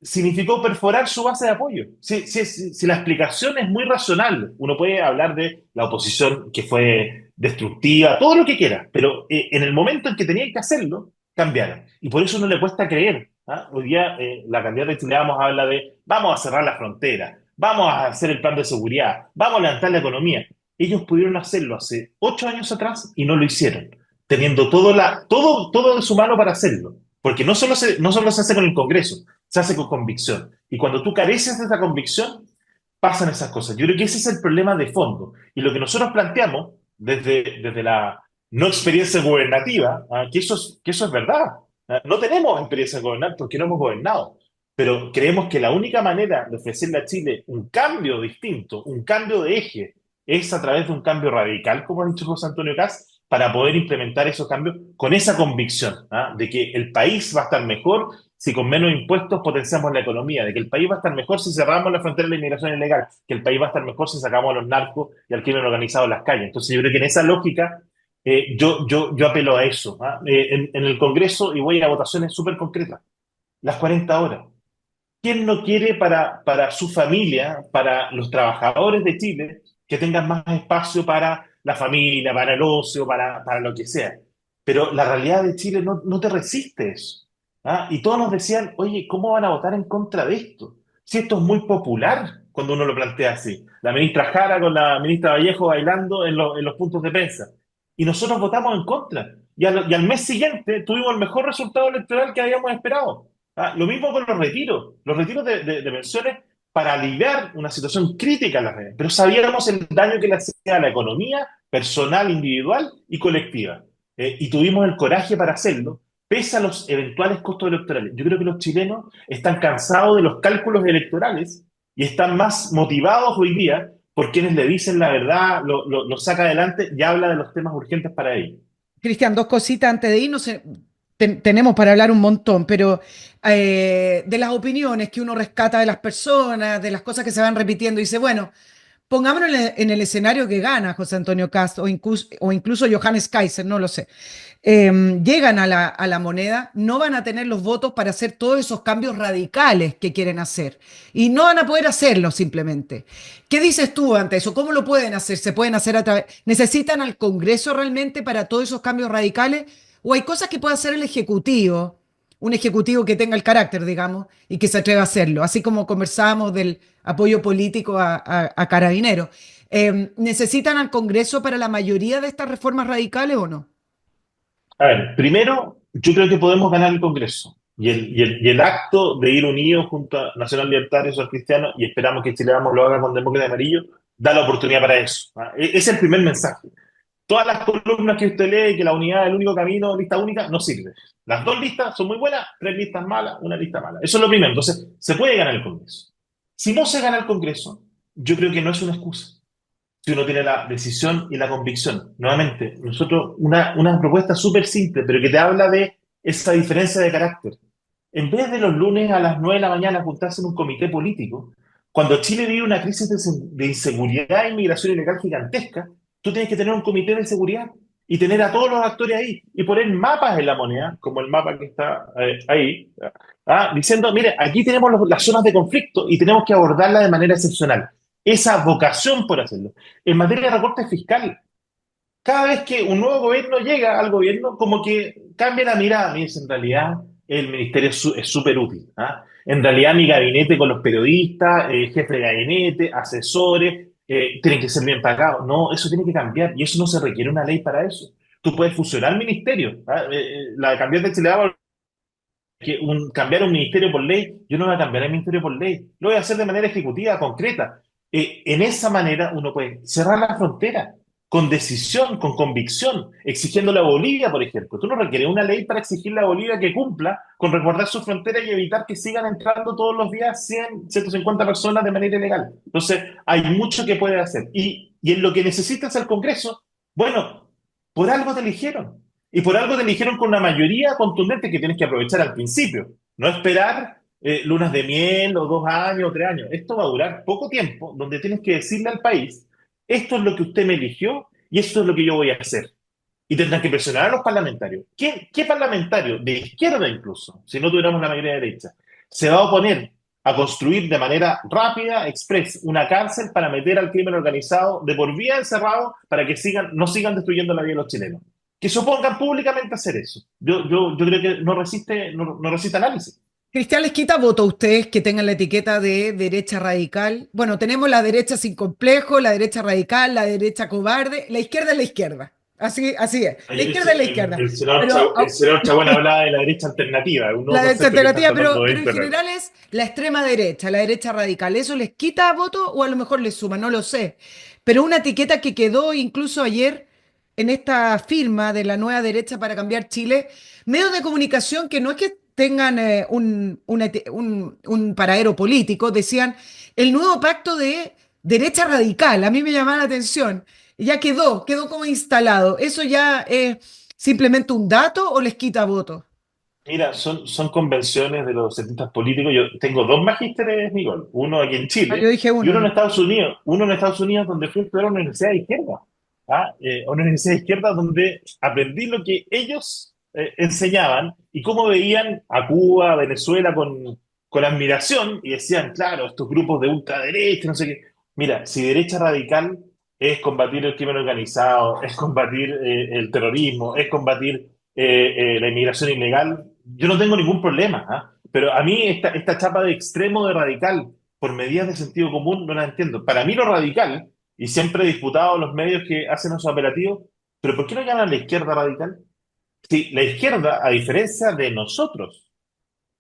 significó perforar su base de apoyo. Si la explicación es muy razonable, uno puede hablar de la oposición que fue destructiva, todo lo que quiera, pero en el momento en que tenía que hacerlo, cambiaron. Y por eso no le cuesta creer. ¿Ah? Hoy día la candidata de Chile Vamos habla de vamos a cerrar la frontera, vamos a hacer el plan de seguridad, vamos a levantar la economía. Ellos pudieron hacerlo hace 8 años atrás y no lo hicieron, teniendo todo de su mano para hacerlo. Porque no solo se hace con el Congreso, se hace con convicción. Y cuando tú careces de esa convicción, pasan esas cosas. Yo creo que ese es el problema de fondo. Y lo que nosotros planteamos desde la no experiencia gubernativa, que eso es verdad. No tenemos experiencia en gobernar porque no hemos gobernado. Pero creemos que la única manera de ofrecerle a Chile un cambio distinto, un cambio de eje, es a través de un cambio radical, como ha dicho José Antonio Caz, para poder implementar esos cambios con esa convicción, de que el país va a estar mejor si con menos impuestos potenciamos la economía, de que el país va a estar mejor si cerramos la frontera de la inmigración ilegal, que el país va a estar mejor si sacamos a los narcos y al crimen organizado en las calles. Entonces yo creo que en esa lógica yo apelo a eso. En el Congreso, y voy a ir a votaciones súper concretas, las 40 horas. ¿Quién no quiere para su familia, para los trabajadores de Chile, que tengan más espacio para la familia, para el ocio, para lo que sea? Pero la realidad de Chile no te resiste eso. Y todos nos decían, oye, ¿cómo van a votar en contra de esto? Si esto es muy popular cuando uno lo plantea así. La ministra Jara con la ministra Vallejo bailando en los puntos de prensa. Y nosotros votamos en contra. Y al mes siguiente tuvimos el mejor resultado electoral que habíamos esperado. Lo mismo con los retiros de pensiones para aliviar una situación crítica en las redes, pero sabíamos el daño que le hacía a la economía personal, individual y colectiva. Y tuvimos el coraje para hacerlo, pese a los eventuales costos electorales. Yo creo que los chilenos están cansados de los cálculos electorales y están más motivados hoy día por quienes le dicen la verdad, lo saca adelante y habla de los temas urgentes para ellos. Cristian, dos cositas antes de irnos. Tenemos para hablar un montón, pero de las opiniones que uno rescata de las personas, de las cosas que se van repitiendo, dice, bueno, pongámonos en el escenario que gana José Antonio Cast o incluso Johannes Kaiser, no lo sé. Llegan a a la moneda, no van a tener los votos para hacer todos esos cambios radicales que quieren hacer. Y no van a poder hacerlo simplemente. ¿Qué dices tú ante eso? ¿Cómo lo pueden hacer? ¿Se pueden hacer a través? ¿Necesitan al Congreso realmente para todos esos cambios radicales? ¿O hay cosas que puede hacer el Ejecutivo? Un ejecutivo que tenga el carácter, digamos, y que se atreva a hacerlo, así como conversábamos del apoyo político a Carabineros. ¿Necesitan al Congreso para la mayoría de estas reformas radicales o no? A ver, primero, yo creo que podemos ganar el Congreso. Y el acto de ir unidos junto a Nacional Libertario y Social Cristiano, y esperamos que Chile Vamos lo haga con Demócrata y Amarillo, da la oportunidad para eso. ¿Ah? Es el primer mensaje. Todas las columnas que usted lee, que la unidad es el único camino, lista única, no sirve. Las dos listas son muy buenas, tres listas malas, una lista mala. Eso es lo primero. Entonces, se puede ganar el Congreso. Si no se gana el Congreso, yo creo que no es una excusa si uno tiene la decisión y la convicción. Nuevamente, nosotros, una propuesta súper simple, pero que te habla de esa diferencia de carácter. En vez de los lunes a las 9 de la mañana juntarse en un comité político, cuando Chile vive una crisis de inseguridad e inmigración ilegal gigantesca, tú tienes que tener un comité de seguridad y tener a todos los actores ahí y poner mapas en la moneda, como el mapa que está ahí, diciendo, mire, aquí tenemos las zonas de conflicto y tenemos que abordarlas de manera excepcional. Esa vocación por hacerlo. En materia de recorte fiscal, cada vez que un nuevo gobierno llega al gobierno, como que cambia la mirada. Mire, en realidad el ministerio es súper útil. ¿Ah? En realidad mi gabinete con los periodistas, jefe de gabinete, asesores, tienen que ser bien pagados. No, eso tiene que cambiar y eso no se requiere una ley para eso. Tú puedes fusionar ministerios. ¿Ah? La de cambiar de Chile que cambiar un ministerio por ley, yo no voy a cambiar el ministerio por ley, lo voy a hacer de manera ejecutiva, concreta. En esa manera uno puede cerrar la frontera con decisión, con convicción, exigiéndole a Bolivia, por ejemplo. Tú no requieres una ley para exigirle a Bolivia que cumpla con resguardar su frontera y evitar que sigan entrando todos los días 100, 150 personas de manera ilegal. Entonces, hay mucho que puede hacer. Y en lo que necesitas el Congreso, bueno, por algo te eligieron. Y por algo te eligieron con una mayoría contundente que tienes que aprovechar al principio. No esperar lunas de miel o 2 años o 3 años. Esto va a durar poco tiempo, donde tienes que decirle al país, esto es lo que usted me eligió y esto es lo que yo voy a hacer. Y tendrán que presionar a los parlamentarios. ¿Qué parlamentario, de izquierda incluso, si no tuviéramos la mayoría de derecha, se va a oponer a construir de manera rápida, express, una cárcel para meter al crimen organizado de por vía encerrado para que no sigan destruyendo la vida de los chilenos? Que se opongan públicamente a hacer eso. Yo creo que no resiste análisis. Cristian, ¿les quita voto a ustedes que tengan la etiqueta de derecha radical? Bueno, tenemos la derecha sin complejo, la derecha radical, la derecha cobarde, la izquierda es la izquierda. Así es. La Ayer izquierda es la el, izquierda. el senador, Pero El senador Chabón hablaba de la derecha alternativa, un nuevo la derecha concepto que están alternativa, tratando de pero en instalar. general es la extrema derecha, la derecha radical. ¿Eso les quita voto o a lo mejor les suma? No lo sé. Pero una etiqueta que quedó incluso ayer en esta firma de la nueva derecha para cambiar Chile, medios de comunicación que no es que tengan un paradero político, decían el nuevo pacto de derecha radical. A mí me llamaba la atención. Ya quedó como instalado. ¿Eso ya es simplemente un dato o les quita voto? Mira, son convenciones de los cientistas políticos. Yo tengo dos magísteres, Nicole, uno aquí en Ah, yo Chile dije y uno uno en nomás. Estados Unidos. Uno en Estados Unidos donde fui a estudiar a una universidad de izquierda. Una universidad de izquierda donde aprendí lo que ellos enseñaban y cómo veían a Cuba, a Venezuela con admiración y decían, claro, estos grupos de ultraderecha, no sé qué. Mira, si derecha radical es combatir el crimen organizado, es combatir el terrorismo, es combatir la inmigración ilegal, yo no tengo ningún problema. Pero a mí esta chapa de extremo de radical por medidas de sentido común no la entiendo. Para mí lo radical, y siempre he disputado a los medios que hacen esos operativos, pero ¿por qué no llaman a la izquierda radical? Si la izquierda, a diferencia de nosotros,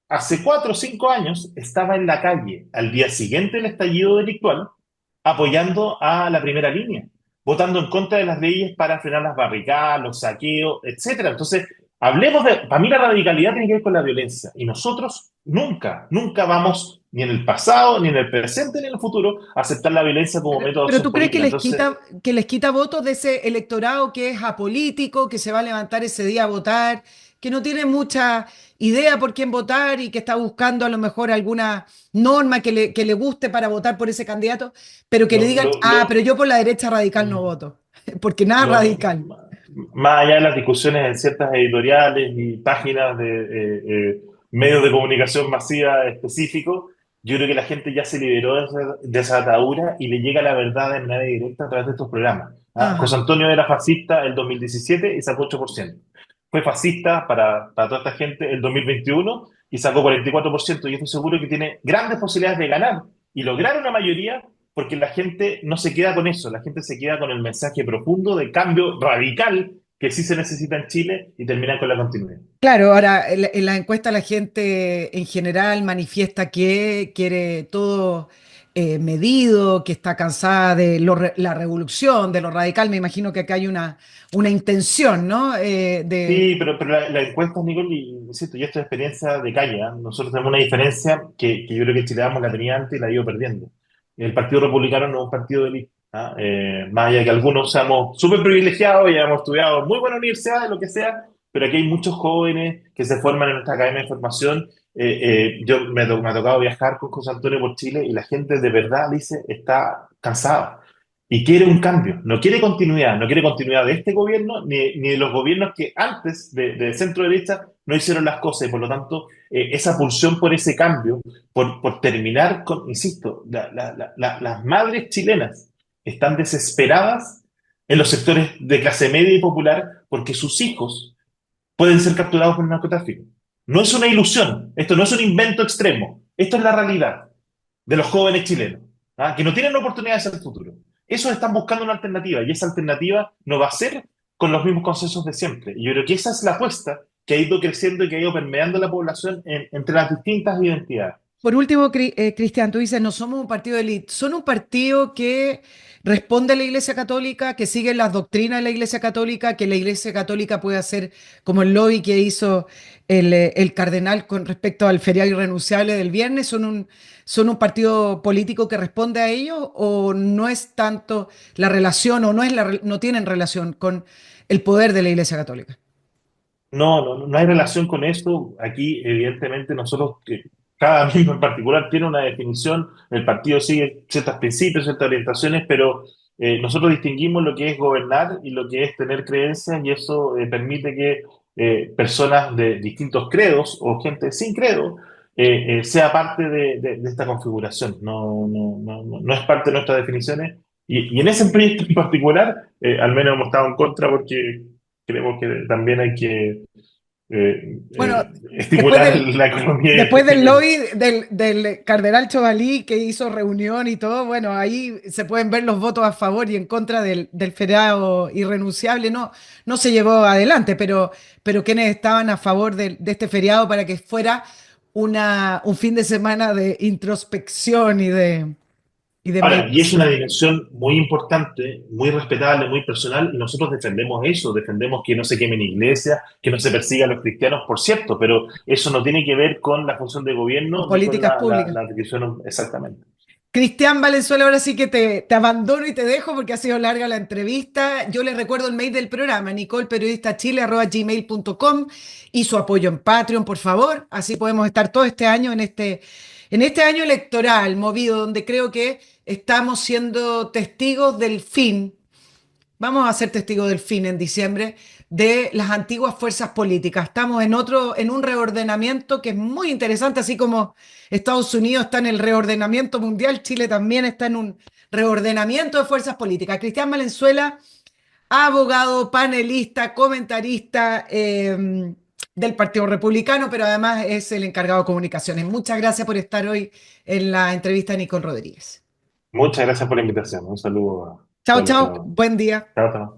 hace 4 o 5 años estaba en la calle al día siguiente del estallido delictual apoyando a la primera línea, votando en contra de las leyes para frenar las barricadas, los saqueos, etcétera. Entonces, para mí la radicalidad tiene que ver con la violencia y nosotros nunca vamos ni en el pasado, ni en el presente, ni en el futuro a aceptar la violencia como método de Pero acción ¿tú crees política. Entonces, que les quita votos de ese electorado que es apolítico, que se va a levantar ese día a votar, que no tiene mucha idea por quién votar y que está buscando a lo mejor alguna norma que le guste para votar por ese candidato, pero que le lo, digan, lo, ah, pero lo, yo por la derecha radical no voto, porque nada lo- radical. más allá de las discusiones en ciertas editoriales y páginas de medios de comunicación masiva específicos, yo creo que la gente ya se liberó de esa atadura y le llega la verdad de manera directa a través de estos programas. José Ajá. Antonio era fascista el 2017 y sacó 8%. Fue fascista para toda esta gente el 2021 y sacó 44%. Y estoy seguro que tiene grandes posibilidades de ganar y lograr una mayoría porque la gente no se queda con eso, la gente se queda con el mensaje profundo de cambio radical que sí se necesita en Chile y terminan con la continuidad. Claro, ahora en la encuesta la gente en general manifiesta que quiere todo medido, que está cansada de la revolución, de lo radical. Me imagino que acá hay una intención, ¿no? Sí, pero la encuesta, Nicole, y insisto, y esto es experiencia de calle, ¿ah? Nosotros tenemos una diferencia que yo creo que Chile Vamos la tenía antes y la ha ido perdiendo. El Partido Republicano no es un partido de élite, ¿ah? Más allá que algunos seamos súper privilegiados y hayamos estudiado muy buenas universidades, lo que sea, pero aquí hay muchos jóvenes que se forman en nuestra academia de formación. Me ha tocado viajar con José Antonio por Chile y la gente de verdad dice está cansada y quiere un cambio, no quiere continuidad, no quiere continuidad de este gobierno ni de los gobiernos que antes de centro derecha no hicieron las cosas y por lo tanto esa pulsión por ese cambio, por terminar con, insisto, las madres chilenas están desesperadas en los sectores de clase media y popular porque sus hijos pueden ser capturados por el narcotráfico. No es una ilusión, esto no es un invento extremo, esto es la realidad de los jóvenes chilenos, ¿ah? Que no tienen oportunidades en el futuro. Esos están buscando una alternativa y esa alternativa no va a ser con los mismos consensos de siempre. Y yo creo que esa es la apuesta que ha ido creciendo y que ha ido permeando la población entre las distintas identidades. Por último, Cristian, tú dices, no somos un partido de élite, son un partido que responde a la Iglesia Católica, que sigue las doctrinas de la Iglesia Católica, que la Iglesia Católica puede hacer como el lobby que hizo el cardenal con respecto al feriado irrenunciable del viernes. ¿Son un partido político que responde a ello o no es tanto la relación o no tienen relación con el poder de la Iglesia Católica? No hay relación con esto. Aquí, evidentemente, nosotros, cada miembro en particular tiene una definición, el partido sigue ciertos principios, ciertas orientaciones, pero nosotros distinguimos lo que es gobernar y lo que es tener creencias, y eso permite que personas de distintos credos o gente sin credo sea parte de esta configuración. No es parte de nuestras definiciones. Y en ese proyecto en particular, al menos hemos estado en contra porque creemos que también hay que Bueno, después estimular del, la economía y el después del crecimiento. lobby del cardenal Chovalí que hizo reunión y todo, bueno, ahí se pueden ver los votos a favor y en contra del feriado irrenunciable. No se llevó adelante, pero quienes estaban a favor de este feriado para que fuera un fin de semana de introspección y de Ahora, y es meditación. una dimensión muy importante, muy respetable, muy personal, y nosotros defendemos eso, defendemos que no se quemen iglesias, que no se persiga a los cristianos, por cierto, pero eso no tiene que ver con la función de Con gobierno ni con políticas públicas. la atribución exactamente. Cristian Valenzuela, ahora sí que te abandono y te dejo porque ha sido larga la entrevista. Yo les recuerdo el mail del programa, nicolperiodistachile@gmail.com y su apoyo en Patreon, por favor. Así podemos estar todo este año en este año electoral movido, donde creo que estamos siendo testigos del fin. Vamos a ser testigos del fin en diciembre de las antiguas fuerzas políticas. Estamos en un reordenamiento que es muy interesante, así como Estados Unidos está en el reordenamiento mundial, Chile también está en un reordenamiento de fuerzas políticas. Cristian Valenzuela, abogado, panelista, comentarista del Partido Republicano, pero además es el encargado de comunicaciones. Muchas gracias por estar hoy en la entrevista de Nicole Rodríguez. Muchas gracias por la invitación. Un saludo a Chao, todos los que chao, nos... buen día. Chao, chao.